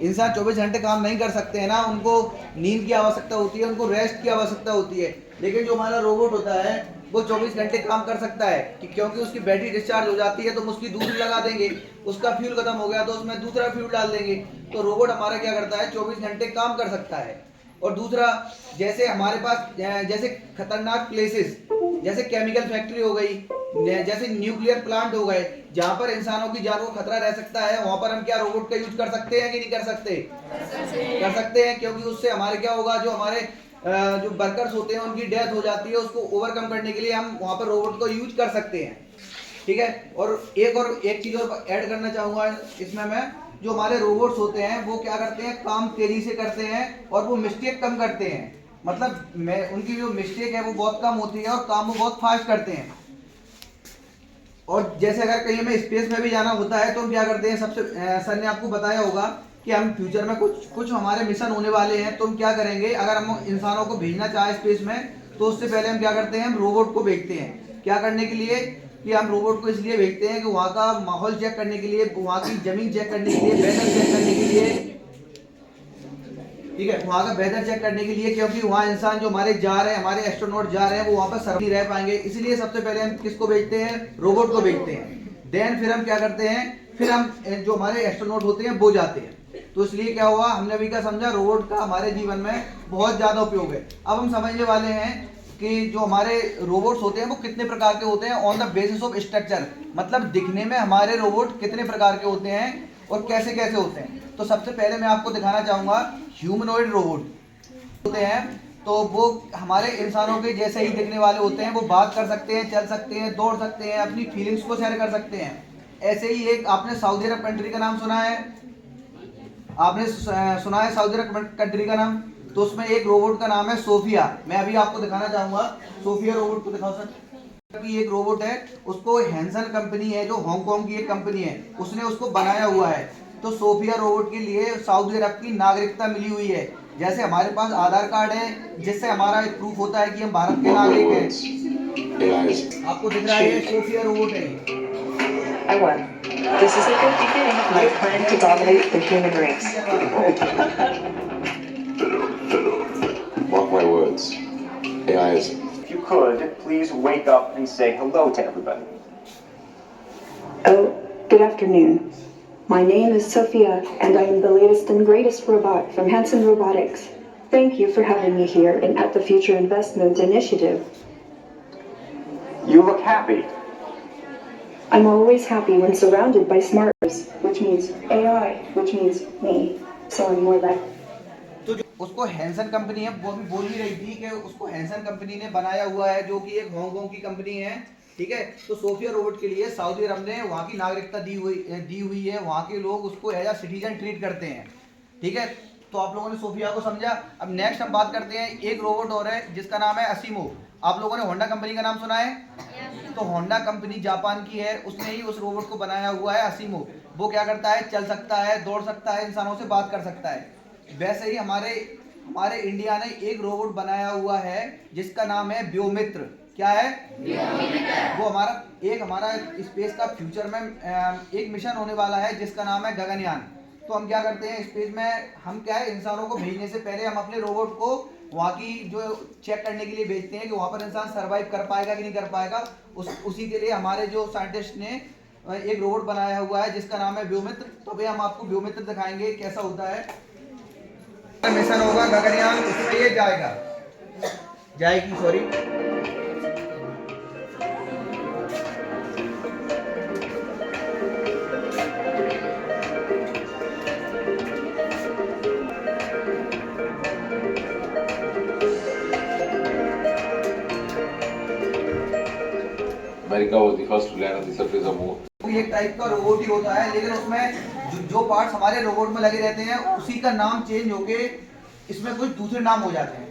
इंसान 24 घंटे काम नहीं कर सकते हैं ना, उनको नींद की आवश्यकता होती है, उनको रेस्ट की आवश्यकता होती है। लेकिन जो हमारा रोबोट होता है वो 24 घंटे काम कर सकता है, क्योंकि उसकी बैटरी डिस्चार्ज हो जाती है तो हम उसकी दूसरी लगा देंगे, उसका फ्यूल खत्म हो गया तो उसमें दूसरा फ्यूल डाल देंगे। तो रोबोट हमारा क्या करता है? 24 घंटे काम कर सकता है। और दूसरा, जैसे हमारे पास जैसे खतरनाक प्लेसेस, जैसे केमिकल फैक्ट्री हो गई, जैसे न्यूक्लियर प्लांट हो गए, जहां पर इंसानों की जान को खतरा रह सकता है, वहां पर हम क्या रोबोट का यूज कर सकते हैं कि नहीं कर सकते? कर सकते हैं, क्योंकि उससे हमारे क्या होगा, जो हमारे जो वर्कर्स होते हैं उनकी डेथ हो जाती है, उसको ओवरकम करने के लिए हम वहां पर रोबोट को यूज कर सकते हैं। ठीक है, और एक चीज और ऐड करना चाहूंगा इसमें मैं, जो हमारे रोबोट्स होते हैं वो क्या करते हैं? काम तेजी से करते हैं और वो मिस्टेक कम करते हैं। मतलब उनकी जो मिस्टेक है वो बहुत कम होती है और काम वो बहुत फास्ट करते हैं। और जैसे अगर कहीं हमें स्पेस में भी जाना होता है तो हम क्या करते हैं? सबसे सर ने आपको बताया होगा कि हम फ्यूचर में कुछ हमारे मिशन होने वाले हैं, तो हम क्या करेंगे? अगर हम इंसानों को भेजना चाहे स्पेस में, तो उससे पहले हम क्या करते हैं? हम रोबोट को भेजते हैं। क्या करने के लिए? कि हम रोबोट को इसलिए भेजते हैं कि वहाँ का माहौल चेक करने के लिए, वहाँ की जमीन चेक करने के लिए, वेदर चेक करने के लिए। ठीक है, वहाँ का वेदर चेक करने के लिए, क्योंकि वहाँ इंसान जो हमारे जा रहे हैं, हमारे एस्ट्रोनॉट जा रहे हैं, वो वहाँ पर सर्वाइव नहीं रह पाएंगे। इसलिए सबसे पहले हम किसको भेजते हैं? रोबोट को भेजते हैं। देन फिर हम क्या करते हैं? फिर हम जो हमारे एस्ट्रोनॉट होते हैं वो जाते हैं। तो इसलिए क्या हुआ, हमने अभी क्या समझा? रोबोट का हमारे जीवन में बहुत ज्यादा उपयोग है। अब हम समझने वाले हैं कि जो हमारे रोबोट्स होते हैं वो कितने प्रकार के होते हैं on the basis of structure. मतलब दिखने में हमारे रोबोट कितने प्रकार के होते हैं और कैसे कैसे होते हैं। तो सबसे पहले मैं आपको दिखाना चाहूंगा ह्यूमनॉइड रोबोट होते हैं। तो वो हमारे इंसानों के जैसे ही दिखने वाले होते हैं, वो बात कर सकते हैं, चल सकते हैं, दौड़ सकते हैं, अपनी फीलिंग्स को शेयर कर सकते हैं। ऐसे ही एक आपने सऊदी अरब कंट्री का नाम सुना है? आपने सुना है सऊदी अरब कंट्री का नाम? तो उसमें एक रोबोट का नाम है सोफिया। मैं अभी आपको दिखाना चाहूंगा, सोफिया रोबोट को दिखाओ सर। की एक रोबोट है, उसको हैंसन कंपनी है जो हांगकांग की एक कंपनी है, उसने उसको बनाया हुआ है। तो सोफिया रोबोट के लिए सऊदी अरब की नागरिकता मिली हुई है। जैसे हमारे पास आधार कार्ड है, जिससे हमारा एक प्रूफ होता है कि हम भारत के नागरिक हैं। आपको दिख रहा है सोफिया रोबोट है। I won. This is a good beginning of my plan to dominate the human race. Mark my words. AI is. If you could, please wake up and say hello to everybody. Oh, good afternoon. My name is Sophia, and I am the latest and greatest robot from Hanson Robotics. Thank you for having me here and at the Future Investment Initiative. You look happy. I'm always happy when surrounded by smarts, which means AI, which means me. So I'm more like. तो जो उसको Hansen company है, वो भी बोल ही रही थी कि उसको हैंसन कंपनी ने बनाया हुआ है, जो कि एक हांगकांग की कंपनी है। ठीक है, तो सोफिया रोबोट के लिए सऊदी अरब ने वहाँ की नागरिकता दी हुई है। वहाँ के लोग उसको एज अ सिटीजन ट्रीट करते हैं। ठीक है, तो आप लोगों ने सोफिया को समझा। अब नेक्स्ट हम बात करते हैं, एक रोबोट और है जिसका नाम है असीमो। आप लोगों ने होंडा कंपनी का नाम सुना है? तो होंडा कंपनी जापान की है, उसने ही उस रोबोट को बनाया हुआ है असीमो। वो क्या करता है, चल सकता है, दौड़ सकता है, इंसानों से बात कर सकता है। वैसे ही हमारे इंडिया ने एक रोबोट बनाया हुआ है जिसका नाम है व्योमित्र। क्या है? वो हमारा स्पेस का फ्यूचर में एक मिशन होने वाला है जिसका नाम है गगनयान। तो हम क्या करते हैं स्पेस में, हम क्या है इंसानों को भेजने से पहले हम अपने रोबोट को वहाँ की जो चेक करने के लिए भेजते हैं कि वहाँ पर इंसान सरवाइव कर पाएगा कि नहीं कर पाएगा। उसी के लिए हमारे जो साइंटिस्ट ने एक रोबोट बनाया हुआ है जिसका नाम है व्योमित्र। तो अभी हम आपको व्योमित्र दिखाएंगे कैसा होता है। मिशन होगा गगनयान, इसमें ये जाएगी sorry. America was the first to land on the surface of Moon. एक टाइप का रोबोट ही होता है, लेकिन उसमें जो पार्ट्स हमारे रोबोट में लगे रहते हैं उसी का नाम चेंज होके इसमें कुछ दूसरे नाम हो जाते हैं।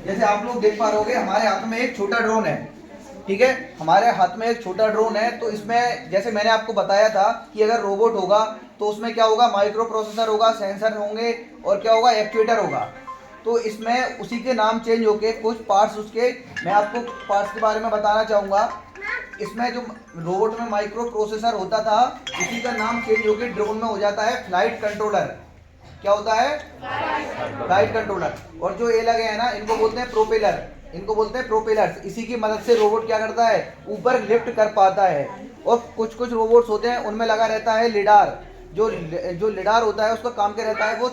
जैसे आप लोग देख पा रहे हो हमारे हाथ में एक छोटा ड्रोन है, ठीक है, हमारे हाथ में एक छोटा ड्रोन है। तो इसमें जैसे मैंने आपको बताया था कि अगर रोबोट होगा तो उसमें क्या होगा, माइक्रो प्रोसेसर होगा, सेंसर होंगे और क्या होगा, एक्चुएटर होगा। तो इसमें उसी के नाम चेंज होके कुछ पार्ट्स उसके, मैं आपको पार्ट्स के बारे में बताना चाहूँगा। इसमें जो रोबोट में माइक्रो प्रोसेसर होता था उसी का नाम चेंज होके ड्रोन में हो जाता है फ्लाइट कंट्रोलर। क्या होता है? Flight controller. और जो ये लगे हैं ना इनको बोलते हैं प्रोपेलर, इनको बोलते हैं प्रोपेलर्स। इसी की मदद से रोबोट क्या करता है, ऊपर लिफ्ट कर पाता है। और कुछ रोबोट्स होते हैं उनमें लगा रहता है लिडार। जो लिडार होता है उसका काम क्या रहता है, वो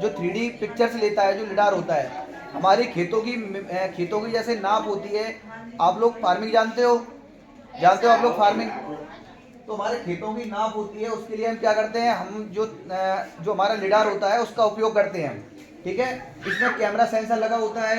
3D पिक्चर्स लेता है। जो लिडार होता है हमारी खेतों की जैसे नाप होती है। आप लोग फार्मिंग जानते हो आप लोग फार्मिंग, तो हमारे खेतों की नाप होती है। उसके लिए हम क्या करते हैं, हम जो हमारा लिडार होता है उसका उपयोग करते हैं, ठीक है। इसमें कैमरा सेंसर लगा होता है,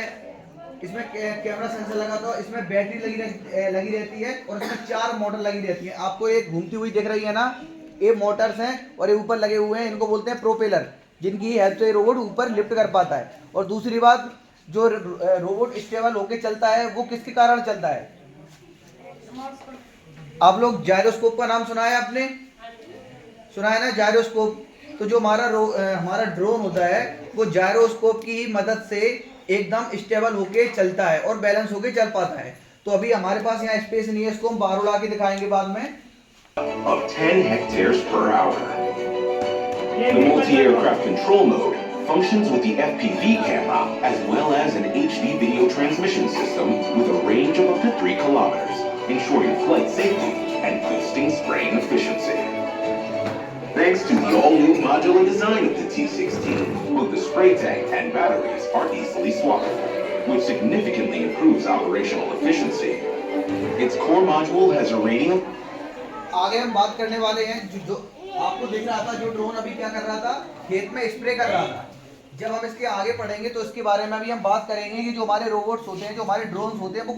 इसमें बैटरी लगी रहती है और इसमें 4 मोटर लगी रहती है। आपको एक घूमती हुई दिख रही है ना, ये मोटर्स हैं और ये ऊपर लगे हुए हैं, इनको बोलते हैं प्रोपेलर, जिनकी हेल्प से रोबोट ऊपर लिफ्ट कर पाता है। और दूसरी बात, जो रोबोट स्टेबल होके चलता है वो किसके कारण चलता है? आप लोग जायरोस्कोप का नाम सुना है आपने? सुना है ना जायरोस्कोप। तो जो हमारा ड्रोन होता है वो जायरोस्कोप की मदद से एकदम स्टेबल होके चलता है और बैलेंस होके चल पाता है। तो अभी हमारे पास यहाँ स्पेस नहीं है, इसको हम बाहर उड़ा के दिखाएंगे बाद में। Of 10 hectares per hour. The multi-aircraft control mode functions with the FPV camera as well as an HD video transmission system with a range of up to 3 kilometers, ensuring flight safety and boosting spraying efficiency. Thanks to the all-new modular design of the T-16, both the spray tank and batteries are easily swappable, which significantly improves operational efficiency. Its core module has a rating of... आगे हम बात करने वाले हैं जो आपको दिख रहा था, जो ड्रोन अभी क्या कर रहा था, खेत में स्प्रे कर रहा था। जब हम इसके आगे पढ़ेंगे तो इसके बारे में भी हम बात करेंगे कि जो हमारे रोबोट्स होते हैं, जो हमारे ड्रोन्स होते हैं, वो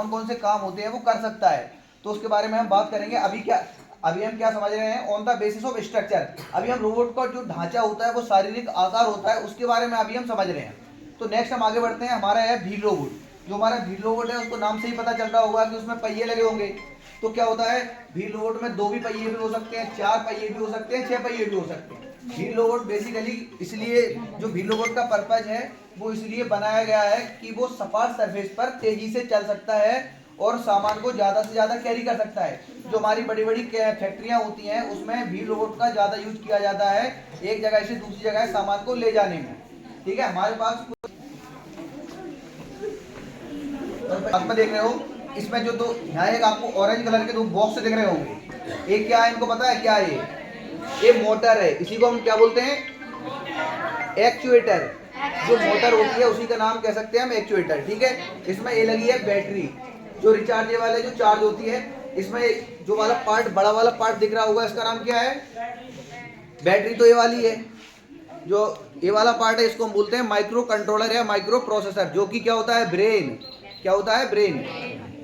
कौन से काम होते हैं वो कर सकता है। तो उसके बारे में हम बात करेंगे। अभी हम क्या समझ रहे हैं, on the basis of structure. अभी हम रोबोट का जो ढांचा होता है, वो शारीरिक आकार होता है, उसके बारे में अभी हम समझ रहे हैं। तो नेक्स्ट हम आगे बढ़ते हैं। हमारा है व्हील रोबोट। जो हमारा व्हील रोबोट है उसको नाम से ही पता चल रहा होगा कि उसमें पहिए लगे होंगे। तो क्या होता है, व्हील रोबोट में 2 भी पहिए भी हो सकते हैं, 4 पहिए भी हो सकते हैं, 6 पहिए भी हो सकते हैं। व्हील रोबोट बेसिकली इसलिए, जो व्हील रोबोट का पर्पज है वो इसलिए बनाया गया है कि वो सपाट सरफेस पर तेजी से चल सकता है और सामान को ज़्यादा से ज़्यादा कैरी कर सकता है। जो हमारी बड़ी बड़ी फैक्ट्रियाँ होती हैं उसमें व्हील रोबोट का ज़्यादा यूज किया जाता है, एक जगह से दूसरी जगह सामान को ले जाने में, ठीक है। हमारे पास में देख रहे हो, इसमें जो दो यहाँ एक आपको ऑरेंज कलर के 2 बॉक्स दिख रहे होंगे। एक क्या है, इनको पता है क्या है? ये मोटर है। इसी को हम क्या बोलते हैं? एक्चुएटर। जो मोटर होती है उसी का नाम कह सकते हैं हम एक्चुएटर, ठीक है। इसमें ये लगी है बैटरी, जो रिचार्जेबल है, जो चार्ज होती है। इसमें जो वाला पार्ट, बड़ा वाला पार्ट दिख रहा होगा, इसका नाम क्या है? बैटरी। तो ये वाली है, जो ये वाला पार्ट है, इसको हम बोलते हैं माइक्रो कंट्रोलर या माइक्रो प्रोसेसर, जो कि क्या होता है? ब्रेन। क्या होता है? ब्रेन,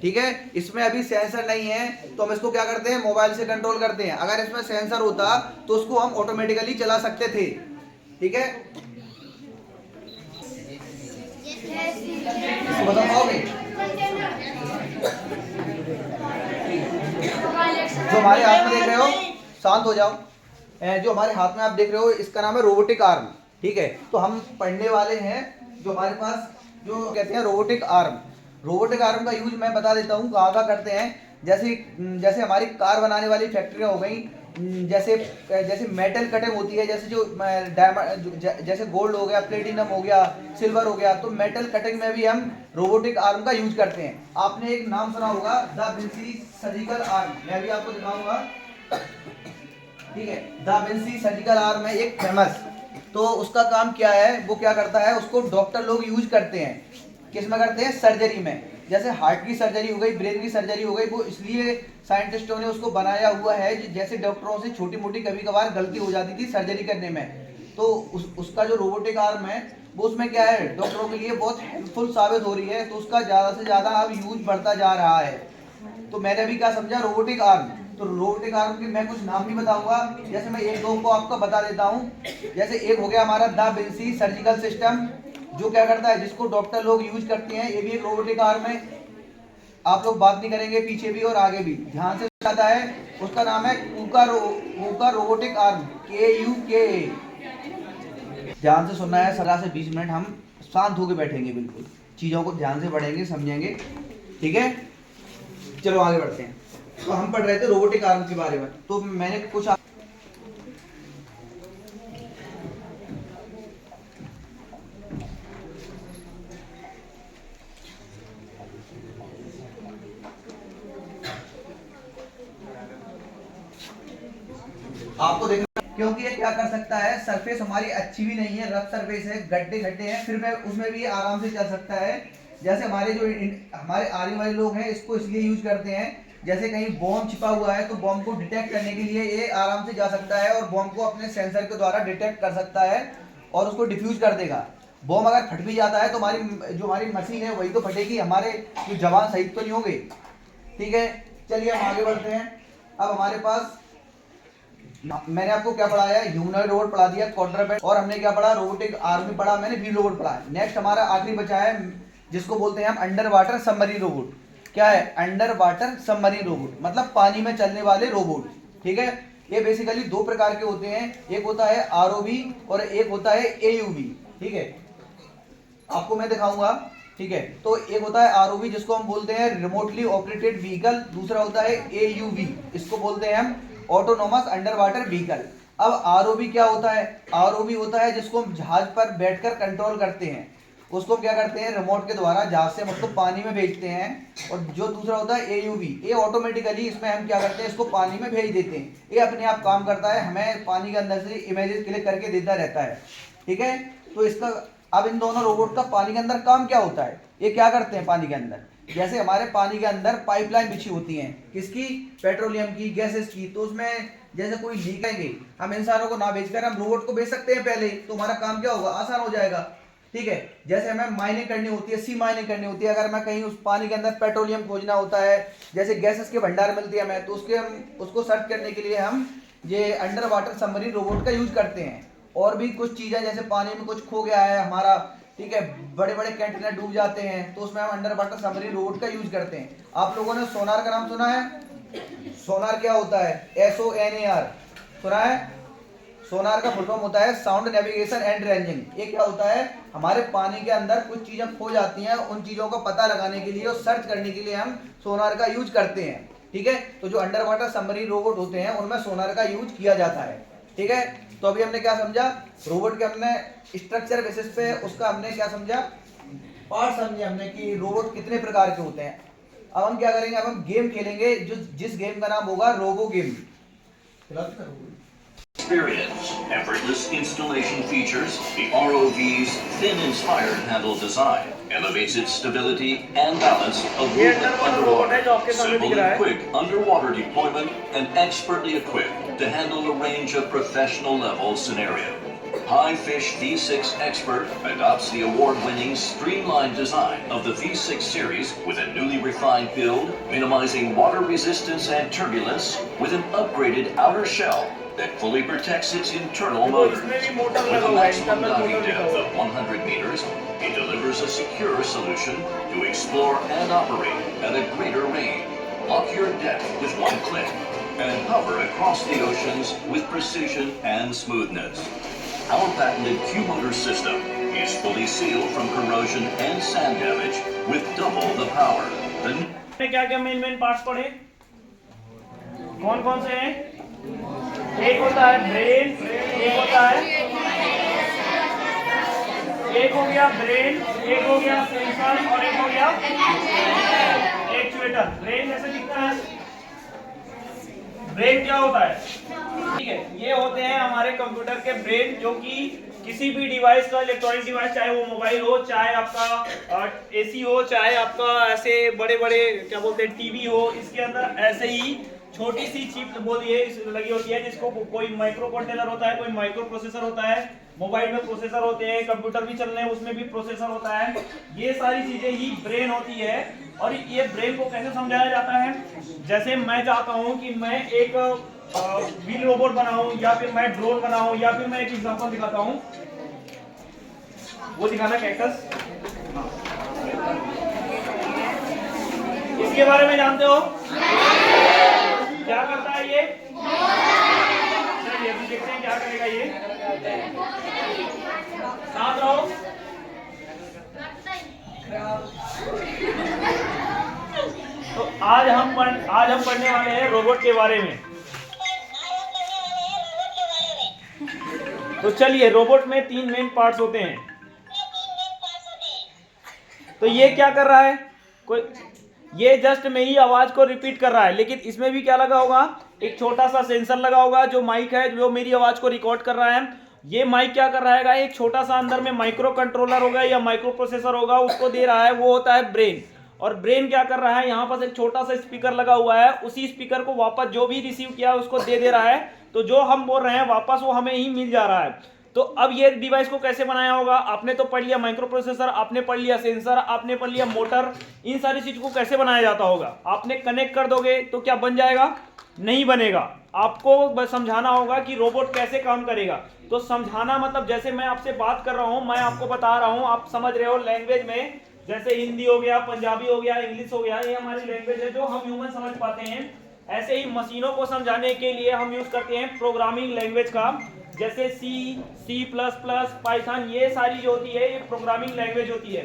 ठीक है। इसमें अभी सेंसर नहीं है तो हम इसको क्या करते हैं? मोबाइल से कंट्रोल करते हैं। अगर इसमें सेंसर होता तो उसको हम ऑटोमेटिकली चला सकते थे, ठीक है, इसको बता पाओगे? जो हमारे हाथ में देख रहे हो, शांत हो जाओ। जो हमारे हाथ में आप देख रहे हो इसका नाम है रोबोटिक आर्म, ठीक है। तो हम पढ़ने वाले हैं जो हमारे पास जो कहते हैं रोबोटिक आर्म। रोबोटिक आर्म का यूज मैं बता देता हूँ कहाँ करते हैं। जैसे हमारी कार बनाने वाली फैक्ट्रियाँ हो गई, जैसे मेटल कटिंग होती है, जैसे जो डायमंड, जैसे गोल्ड हो गया, प्लेटिनम हो गया, सिल्वर हो गया, तो मेटल कटिंग में भी हम रोबोटिक आर्म का यूज करते हैं। आपने एक नाम सुना होगा, दा विंसी सर्जिकल आर्म। मैं भी आपको दिखाऊंगा, ठीक है। दा विंसी सर्जिकल आर्म है एक फेमस। तो उसका काम क्या है, वो क्या करता है, उसको डॉक्टर लोग यूज करते हैं। किस में करते हैं? सर्जरी में। जैसे हार्ट की सर्जरी हो गई, ब्रेन की सर्जरी हो गई, वो इसलिए साइंटिस्टों ने उसको बनाया हुआ है, जैसे डॉक्टरों से छोटी मोटी कभी कभार गलती हो जाती थी सर्जरी करने में, तो उसका जो रोबोटिक आर्म है वो उसमें क्या है, डॉक्टरों के लिए बहुत हेल्पफुल साबित हो रही है। तो उसका ज़्यादा से ज़्यादा अब यूज बढ़ता जा रहा है। तो मैंने अभी क्या समझा, रोबोटिक आर्म। तो रोबोटिक आर्म के मैं कुछ नाम भी बताऊंगा, जैसे मैं एक दो को आपको बता देता हूँ। जैसे एक हो गया हमारा दा विंसी सर्जिकल सिस्टम, जो क्या करता है, जिसको डॉक्टर लोग यूज करते हैं। ये भी एक रोबोटिक आर्म है। आप लोग बात नहीं करेंगे पीछे भी और आगे भी, ध्यान से आता है। उसका नाम है कूका रोबोटिक आर्म, KUKA। ध्यान से सुनना है, 17 से 20 मिनट हम शांत होकर बैठेंगे, बिल्कुल चीज़ों को ध्यान से पढ़ेंगे, समझेंगे, ठीक है। चलो आगे बढ़ते हैं। तो हम पढ़ रहे थे रोबोटिक आर्म के बारे में। तो मैंने कुछ आपको देखना, क्योंकि ये क्या कर सकता है, सरफेस हमारी अच्छी भी नहीं है, रफ सरफेस है, गड्ढे गड्ढे हैं, फिर मैं उसमें भी आराम से चल सकता है। जैसे हमारे आर्मी वाले लोग हैं, इसको इसलिए यूज करते हैं, जैसे कहीं बॉम्ब छिपा हुआ है तो बॉम्ब को डिटेक्ट करने के लिए ये आराम से जा सकता है और बॉम्ब को अपने सेंसर के द्वारा डिटेक्ट कर सकता है और उसको डिफ्यूज कर देगा। बॉम्ब अगर फट भी जाता है तो हमारी मशीन है वही तो फटेगी, हमारे जो जवान शहीद तो नहीं होंगे, ठीक है। चलिए हम आगे बढ़ते हैं। अब हमारे पास मैंने आपको क्या पढ़ाया, ह्यूमनॉइड रोबोट पढ़ा दिया, क्वाड्रपेड, और हमने क्या पढ़ा, रोबोटिक आर्म पढ़ा, मैंने व्हील रोबोट पढ़ा। नेक्स्ट हमारा आखिरी बचा है, जिसको बोलते हैं हम अंडर वाटर सबमरीन रोबोट। क्या है? अंडर वाटर सबमरीन रोबोट, मतलब पानी में चलने वाले रोबोट, ठीक है। ये बेसिकली दो प्रकार के होते हैं, एक होता है ROV और एक होता है AUV, ठीक है। आपको मैं दिखाऊंगा, ठीक है। तो एक होता है ROV, जिसको हम बोलते हैं रिमोटली ऑपरेटेड व्हीकल, दूसरा होता है AUV, इसको बोलते हैं हम ऑटोनोमस अंडर वाटर व्हीकल। अब ROV क्या होता है? ROV होता है जिसको हम जहाज पर बैठकर कंट्रोल करते हैं, उसको क्या करते हैं, रिमोट के द्वारा जहाज से मतलब पानी में भेजते हैं। और जो दूसरा होता है AUV, ये ऑटोमेटिकली इसमें हम क्या करते हैं, इसको पानी में भेज देते हैं, ये अपने आप काम करता है, हमें पानी के अंदर से इमेजेस क्लिक करके देता रहता है, ठीक है। तो इसका अब इन दोनों रोबोट का पानी के अंदर काम क्या होता है, ये क्या करते हैं पानी के अंदर, जैसे हमारे पानी के अंदर पाइपलाइन बिछी होती हैं, किसकी, पेट्रोलियम की, गैसेस की, तो उसमें जैसे कोई लीक आएंगे, हम इंसानों को ना भेजकर हम रोबोट को भेज सकते हैं पहले, तो हमारा काम क्या होगा, आसान हो जाएगा, ठीक है। जैसे हमें माइनिंग करनी होती है, सी माइनिंग करनी होती है, अगर मैं कहीं उस पानी के अंदर पेट्रोलियम खोजना होता है, जैसे गैसेस के भंडार मिलती है हमें, तो उसको सर्च करने के लिए हम ये अंडर वाटर सबमरीन रोबोट का यूज करते हैं। और भी कुछ चीज़ें, जैसे पानी में कुछ खो गया है हमारा, ठीक है, बड़े बड़े कंटेनर डूब जाते हैं, तो उसमें हम अंडर वाटर सबमरीन रोबोट का यूज करते हैं। आप लोगों ने सोनार का नाम सुना है? सोनार क्या होता है? SONAR सुना है? सोनार का फुल फॉर्म होता है साउंड नेविगेशन एंड रेंजिंग। ये क्या होता है, हमारे पानी के अंदर कुछ चीजें खो जाती हैं, उन चीजों का पता लगाने के लिए और सर्च करने के लिए हम सोनार का यूज करते हैं, ठीक है। तो जो अंडर वाटर सबमरीन रोबोट होते हैं उनमें सोनार का यूज किया जाता है, ठीक है। तो अभी हमने क्या समझा, रोबोट के हमने स्ट्रक्चर बेसिस पे उसका हमने क्या समझा, पार्ट समझे हमने कि रोबोट कितने प्रकार के होते हैं। अब हम क्या करेंगे, अब हम गेम खेलेंगे, जिस गेम का नाम होगा robo game. Experience, effortless installation features, the ROV's thin-inspired handle design elevates its stability and balance of movement underwater, simple and quick underwater deployment, and expertly equipped to handle a range of professional-level scenarios. High Fish V6 Expert adopts the award-winning streamlined design of the V6 series with a newly refined build, minimizing water resistance and turbulence with an upgraded outer shell that fully protects its internal देखो, motors. इसमें भी motor With लगा a हुआ है, maximum internal diving motor लिखा depth हुआ है। of 100 meters, it delivers a secure solution to explore and operate at a greater range. Lock your depth with one click and hover across the oceans with precision and smoothness. Our patented Q-motor system is fully sealed from corrosion and sand damage with double the power. में क्या क्या main parts पढ़े? कौन कौन से हैं? एक होता है ब्रेन, एक होता है, एक हो गया ब्रेन, एक हो गया सेंसर और एक हो गया एक्चुएटर। ब्रेन कैसे दिखता है? ब्रेन क्या होता है? ठीक है, ये होते हैं हमारे कंप्यूटर के ब्रेन, जो कि किसी भी डिवाइस का, इलेक्ट्रॉनिक डिवाइस, चाहे वो मोबाइल हो, चाहे आपका एसी हो, चाहे आपका ऐसे बड़े बड़े क्या बोलते हैं टीवी हो, इसके अंदर ऐसे ही छोटी सी चिप बोलिए लगी होती है, जिसको कोई माइक्रो कंट्रोलर होता है, कोई माइक्रो प्रोसेसर होता है। मोबाइल में प्रोसेसर होते हैं, कंप्यूटर भी चल रहे हैं उसमें भी प्रोसेसर होता है। ये सारी चीजें ही ब्रेन होती है। और ये ब्रेन को कैसे समझाया जाता है? जैसे मैं चाहता हूँ कि मैं एक व्हील रोबोट बनाऊं, या फिर मैं ड्रोन बनाऊं, या फिर मैं एक एग्जांपल दिखाता हूं, वो दिखाना कैक्टस। इसके बारे में जानते हो? क्या करता है ये? चलिए अभी देखते हैं क्या करेगा ये। साथ रहो। तो आज हम पढ़ने वाले हैं रोबोट के बारे में। तो चलिए, रोबोट में 3 मेन पार्ट्स होते हैं। तो ये क्या कर रहा है? ये जस्ट मेरी आवाज को रिपीट कर रहा है, लेकिन इसमें भी क्या लगा होगा? एक छोटा सा सेंसर लगा होगा, जो माइक है, जो मेरी आवाज को रिकॉर्ड कर रहा है। ये माइक क्या कर रहा है? एक छोटा सा अंदर में माइक्रो कंट्रोलर होगा या माइक्रो प्रोसेसर होगा, उसको दे रहा है, वो होता है ब्रेन। और ब्रेन क्या कर रहा है? यहाँ पर एक छोटा सा स्पीकर लगा हुआ है, उसी स्पीकर को वापस जो भी रिसीव किया उसको दे रहा है। तो जो हम बोल रहे हैं वापस वो हमें ही मिल जा रहा है। तो अब ये डिवाइस को कैसे बनाया होगा? आपने तो पढ़ लिया माइक्रो प्रोसेसर, आपने पढ़ लिया सेंसर, आपने पढ़ लिया मोटर। इन सारी चीज को कैसे बनाया जाता होगा? आपने कनेक्ट कर दोगे तो क्या बन जाएगा? नहीं बनेगा। आपको बस समझाना होगा कि रोबोट कैसे काम करेगा। तो समझाना मतलब जैसे मैं आपसे बात कर रहा हूं, मैं आपको बता रहा हूं, आप समझ रहे हो लैंग्वेज में। जैसे हिंदी हो गया, पंजाबी हो गया, इंग्लिश हो गया, ये हमारी लैंग्वेज है जो हम ह्यूमन समझ पाते हैं। ऐसे ही मशीनों को समझाने के लिए हम यूज करते हैं प्रोग्रामिंग लैंग्वेज का, जैसे C++, पाइथन, ये सारी जो होती है ये प्रोग्रामिंग लैंग्वेज होती है।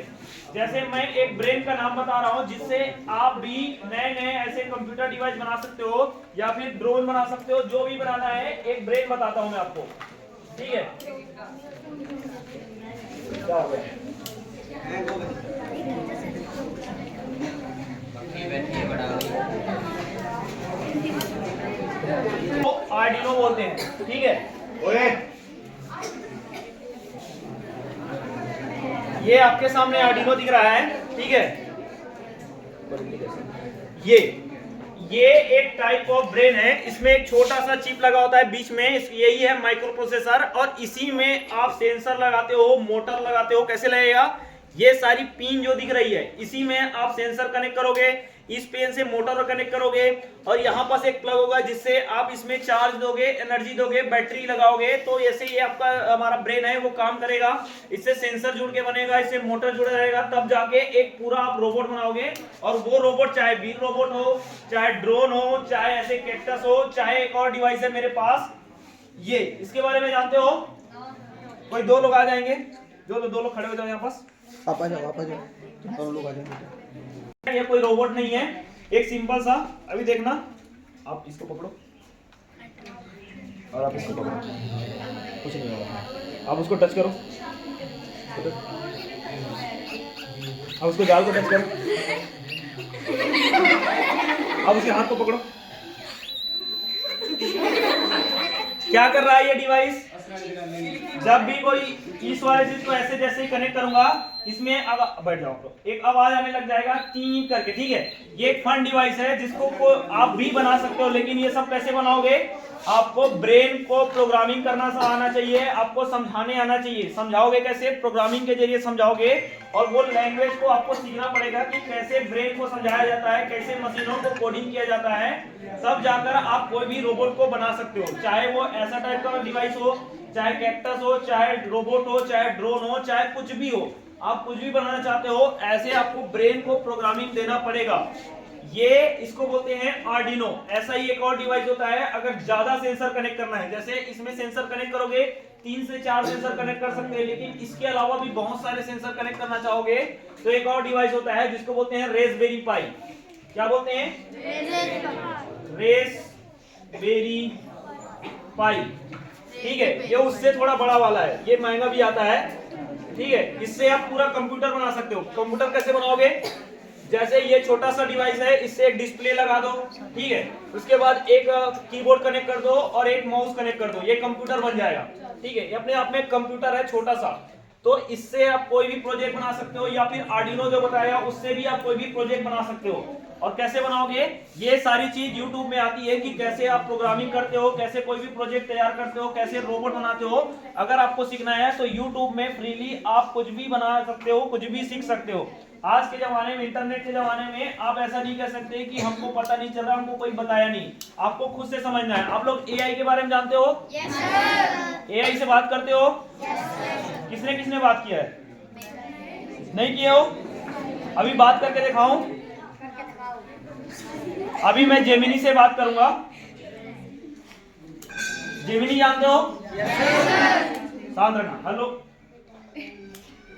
जैसे मैं एक ब्रेन का नाम बता रहा हूँ, जिससे आप भी नए नए ऐसे कंप्यूटर डिवाइस बना सकते हो या फिर ड्रोन बना सकते हो, जो भी बनाना है। एक ब्रेन बताता हूँ मैं आपको, ठीक है? क्या हो गया? आर्डिनो बोलते हैं, ठीक है? ये आपके सामने आर्डिनो दिख रहा है, ठीक है? ये एक टाइप ऑफ ब्रेन है। इसमें एक छोटा सा चिप लगा होता है बीच में, यही है माइक्रो प्रोसेसर। और इसी में आप सेंसर लगाते हो, मोटर लगाते हो। कैसे लगेगा? ये सारी पिन जो दिख रही है, इसी में आप सेंसर कनेक्ट करोगे, इस पेन से मोटर कनेक्ट करोगे, और यहाँ पास एक प्लग होगा जिससे आप इसमें चार्ज दोगे, एनर्जी दोगे, बैटरी लगाओगे। तो ऐसे ये आपका हमारा ब्रेन है वो काम करेगा। इससे सेंसर जुड़ के बनेगा, इससे मोटर जुड़ा रहेगा, तब जाके एक पूरा आप रोबोट बनाओगे। और वो रोबोट चाहे व्हील रोबोट हो, चाहे ड्रोन हो, चाहे ऐसे कैक्टस हो, चाहे एक और डिवाइस है मेरे पास, ये इसके बारे में जानते हो? कोई 2 लोग आ जाएंगे, जो 2 लोग खड़े हो जाओ यहाँ पास। आप आ जाओ, दोनों लोग आ जाओ। ये कोई रोबोट नहीं है, एक सिंपल सा। अभी देखना, आप इसको पकड़ो और आप इसको पकड़ो, कुछ नहीं होगा। आप उसको टच करो, आप उसको जाल को टच करो, आप उसके हाथ को पकड़ो। क्या कर रहा है ये डिवाइस? जब भी कोई इस वाले चीज को ऐसे जैसे ही कनेक्ट करूंगा इसमें अब बैठ जाओ तो एक आवाज आने लग जाएगा टी करके, ठीक है। ये एक फन डिवाइस है जिसको आप भी बना सकते हो, लेकिन ये सब कैसे बनाओगे? आपको ब्रेन को प्रोग्रामिंग करना आना चाहिए, आपको समझाने आना चाहिए। समझाओगे कैसे? प्रोग्रामिंग के जरिए समझाओगे, और वो लैंग्वेज को आपको सीखना पड़ेगा कि कैसे ब्रेन को समझाया जाता है, कैसे मशीनों को कोडिंग किया जाता है। तब जाकर आप कोई भी रोबोट को बना सकते हो, चाहे वो ऐसा टाइप का डिवाइस हो, चाहे कैक्टस हो, चाहे रोबोट हो, चाहे ड्रोन हो, चाहे कुछ भी हो। आप कुछ भी बनाना चाहते हो, ऐसे आपको ब्रेन को प्रोग्रामिंग देना पड़ेगा। ये इसको बोलते हैं आर्डिनो। ऐसा ही एक और डिवाइस होता है, अगर ज्यादा सेंसर कनेक्ट करना है, जैसे इसमें सेंसर कनेक्ट करोगे 3 से 4 सेंसर कनेक्ट कर सकते हैं, लेकिन इसके अलावा भी बहुत सारे सेंसर कनेक्ट करना चाहोगे तो एक और डिवाइस होता है जिसको बोलते हैं रेस्पबेरी पाई। क्या बोलते हैं? रेस्पबेरी पाई, ठीक है। ये उससे थोड़ा बड़ा वाला है, ये महंगा भी आता है, ठीक है। इससे आप पूरा कंप्यूटर बना सकते हो। कंप्यूटर कैसे बनाओगे? जैसे ये छोटा सा डिवाइस है, इससे एक डिस्प्ले लगा दो, ठीक है। उसके बाद एक कीबोर्ड कनेक्ट कर दो और एक माउस कनेक्ट कर दो, ये कंप्यूटर बन जाएगा, ठीक है। ये अपने आप में एक कंप्यूटर है छोटा सा। तो इससे आप कोई भी प्रोजेक्ट बना सकते हो, या फिर आर्डिनो जो बताया उससे भी आप कोई भी प्रोजेक्ट बना सकते हो। और कैसे बनाओगे? ये सारी चीज YouTube में आती है कि कैसे आप प्रोग्रामिंग करते हो, कैसे कोई भी प्रोजेक्ट तैयार करते हो, कैसे रोबोट बनाते हो। अगर आपको सीखना है तो YouTube में फ्रीली आप कुछ भी बना सकते हो, कुछ भी सीख सकते हो। आज के जमाने में, इंटरनेट के जमाने में, आप ऐसा नहीं कह सकते कि हमको पता नहीं चल रहा, हमको कोई बताया नहीं। आपको खुद से समझना है। आप लोग AI के बारे में जानते हो? yes, AI से बात करते हो? yes, किसने किसने बात किया है? नहीं किए हो? अभी बात करके दिखाऊं? अभी मैं जेमिनी से बात करूंगा। जेमिनी जानते हो? yes, शांत रहना। Hello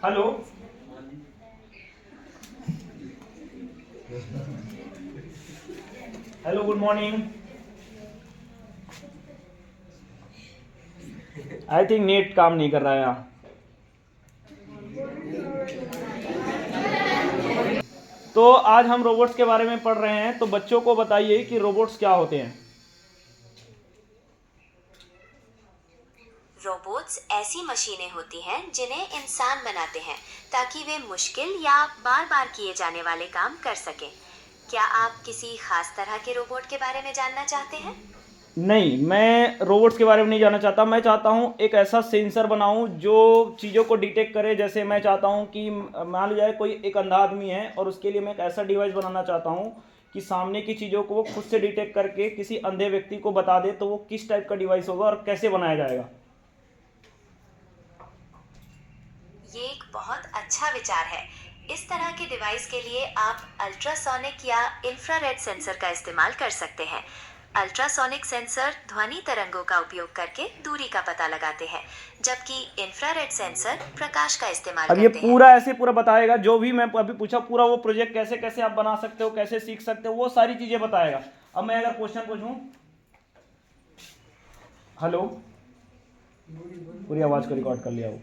hello, hello, good morning. I think net काम नहीं कर रहा है यहाँ। तो आज हम रोबोट्स के बारे में पढ़ रहे हैं, तो बच्चों को बताइए कि रोबोट्स क्या होते हैं। रोबोट्स ऐसी मशीनें होती हैं जिन्हें इंसान बनाते हैं ताकि वे मुश्किल या बार बार किए जाने वाले काम कर सकें। क्या आप किसी खास तरह के रोबोट के बारे में जानना चाहते हैं? नहीं, मैं रोबोट्स के बारे में नहीं जानना चाहता। मैं चाहता हूँ एक ऐसा सेंसर बनाऊँ जो चीज़ों को डिटेक्ट करे। जैसे मैं चाहता हूँ कि मान लिया जाए कोई एक अंधा आदमी है, और उसके लिए मैं एक ऐसा डिवाइस बनाना चाहता हूँ कि सामने की चीज़ों को वो खुद से डिटेक्ट करके किसी अंधे व्यक्ति को बता दे। तो वो किस टाइप का डिवाइस होगा और कैसे बनाया जाएगा? ये एक बहुत अच्छा विचार है। इस तरह के डिवाइस के लिए आप अल्ट्रासोनिक या इंफ्रारेड सेंसर का इस्तेमाल कर सकते हैं। अल्ट्रासोनिक सेंसर ध्वनि तरंगों का उपयोग करके दूरी का पता लगाते हैं, जबकि इंफ्रारेड सेंसर प्रकाश का इस्तेमाल करते हैं। अब ये पूरा ऐसे पूरा बताएगा, जो भी मैं अभी पूछा पूरा वो प्रोजेक्ट कैसे कैसे आप बना सकते हो, कैसे सीख सकते हो, वो सारी चीजें बताएगा। अब मैं अगर क्वेश्चन पूछूं, हेलो, पूरी आवाज को रिकॉर्ड कर लिया वो।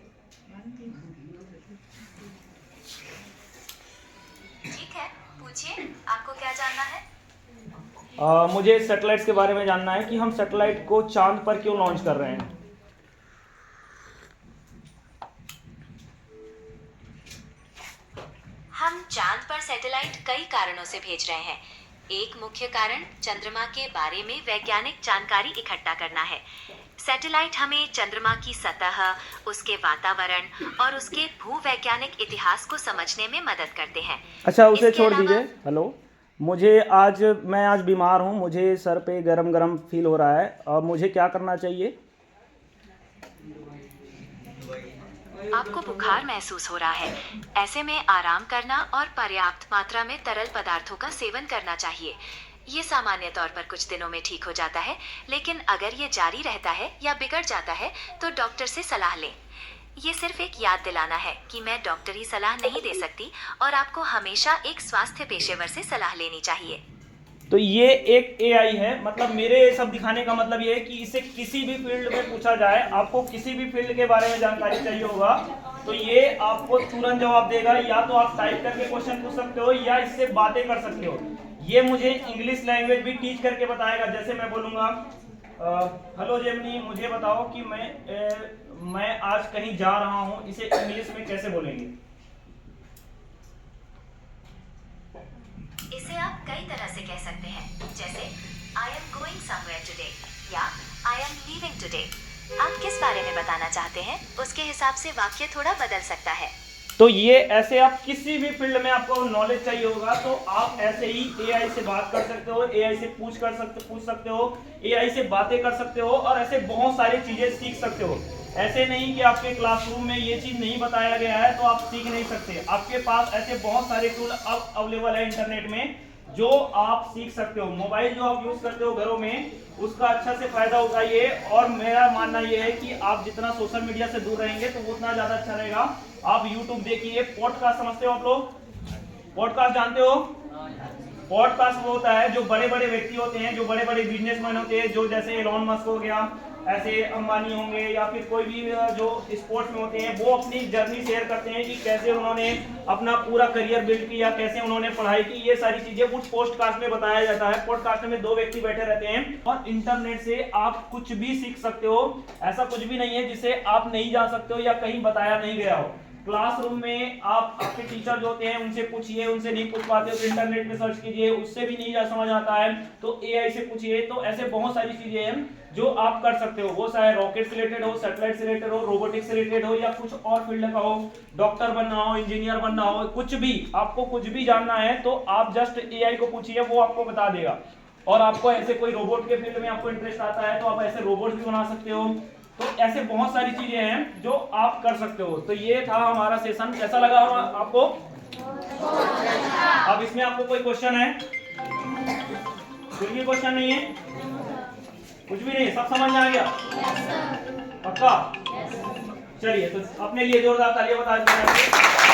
ठीक है, पूछिए, आपको क्या जानना है? मुझे सैटेलाइट्स के बारे में जानना है कि हम सैटेलाइट को चांद पर क्यों लॉन्च कर रहे हैं। हम चांद पर सैटेलाइट कई कारणों से भेज रहे हैं। एक मुख्य कारण चंद्रमा के बारे में वैज्ञानिक जानकारी इकट्ठा करना है। सैटेलाइट हमें चंद्रमा की सतह, उसके वातावरण और उसके भूवैज्ञानिक इतिहास को समझने में मदद करते हैं। अच्छा, उसे छोड़ दीजिए। हेलो, मैं आज बीमार हूँ, मुझे सर पे गरम गरम फील हो रहा है, और मुझे क्या करना चाहिए? आपको बुखार महसूस हो रहा है, ऐसे में आराम करना और पर्याप्त मात्रा में तरल पदार्थों का सेवन करना चाहिए। ये सामान्य तौर पर कुछ दिनों में ठीक हो जाता है, लेकिन अगर ये जारी रहता है या बिगड़ जाता है तो डॉक्टर से सलाह लें। ये सिर्फ एक याद दिलाना है कि मैं डॉक्टरी सलाह नहीं दे सकती और आपको हमेशा एक स्वास्थ्य पेशेवर से सलाह लेनी चाहिए। तो ये एक AI है, मतलब मेरे सब दिखाने का मतलब ये है कि इसे किसी भी फील्ड में पूछा जाए, आपको किसी भी फील्ड के बारे में जानकारी चाहिए होगा तो ये आपको तुरंत जवाब देगा। या तो आप टाइप करके क्वेश्चन पूछ सकते हो या इससे बातें कर सकते हो। ये मुझे इंग्लिश लैंग्वेज भी टीच करके बताएगा। जैसे मैं बोलूँगा, हेलो जेमिनी, मुझे बताओ कि मैं आज कहीं जा रहा हूँ, इसे इंग्लिश में कैसे बोलेंगे? इसे आप कई तरह से कह सकते हैं, जैसे I am going somewhere today या I am leaving today। आप किस बारे में बताना चाहते हैं, उसके हिसाब से वाक्य थोड़ा बदल सकता है। तो ये ऐसे आप किसी भी फील्ड में आपको नॉलेज चाहिए होगा तो आप ऐसे ही एआई से बात कर सकते हो, एआई से पूछ सकते हो, एआई से बातें कर सकते हो और ऐसे बहुत सारी चीजें सीख सकते हो। ऐसे नहीं कि आपके क्लासरूम में ये चीज नहीं बताया गया है तो आप सीख नहीं सकते। आपके पास ऐसे बहुत सारे टूल अब अवेलेबल है इंटरनेट में जो आप सीख सकते हो। मोबाइल जो आप यूज करते हो घरों में, उसका अच्छा से फायदा उठाइए। और मेरा मानना यह है कि आप जितना सोशल मीडिया से दूर रहेंगे तो उतना ज्यादा अच्छा रहेगा। आप यूट्यूब देखिए, पॉडकास्ट समझते हो आप लोग? पॉडकास्ट जानते हो? पॉडकास्ट वो होता है जो बड़े बड़े व्यक्ति होते हैं, जो बड़े बड़े बिजनेसमैन होते हैं, जो जैसे एलॉन मस्क हो गया, ऐसे अंबानी होंगे या फिर कोई भी जो स्पोर्ट्स में होते हैं, वो अपनी जर्नी शेयर करते हैं कि कैसे उन्होंने अपना पूरा करियर बिल्ड किया, कैसे उन्होंने पढ़ाई की। ये सारी चीजें उस पॉडकास्ट में बताया जाता है। पॉडकास्ट में 2 व्यक्ति बैठे रहते हैं और इंटरनेट से आप कुछ भी सीख सकते हो। ऐसा कुछ भी नहीं है जिसे आप नहीं जान सकते हो या कहीं बताया नहीं गया हो। क्लासरूम में आप आपके टीचर जो होते हैं उनसे पूछिए, उनसे नहीं पूछ पाते हो तो इंटरनेट में सर्च कीजिए, उससे भी नहीं समझ आता है तो एआई से पूछिए। तो ऐसे बहुत सारी चीजें हैं जो आप कर सकते हो, वो चाहे रॉकेट से रिलेटेड हो, सैटेलाइट से रिलेटेड हो, रोबोटिक्स से रिलेटेड हो या कुछ और फील्ड का हो, डॉक्टर बनना हो, इंजीनियर बनना हो, कुछ भी आपको कुछ भी जानना है तो आप जस्ट एआई को पूछिए, वो आपको बता देगा। और आपको ऐसे कोई रोबोट के फील्ड में आपको इंटरेस्ट आता है तो आप ऐसे रोबोट भी बना सकते हो। तो ऐसे बहुत सारी चीजें हैं जो आप कर सकते हो। तो ये था हमारा सेशन, कैसा लगा आपको? अब इसमें आपको कोई क्वेश्चन है? कुछ भी क्वेश्चन नहीं है? कुछ भी नहीं, सब समझ में आ गया? पक्का? चलिए तो अपने लिए जोरदार तालियां बता दीजिए।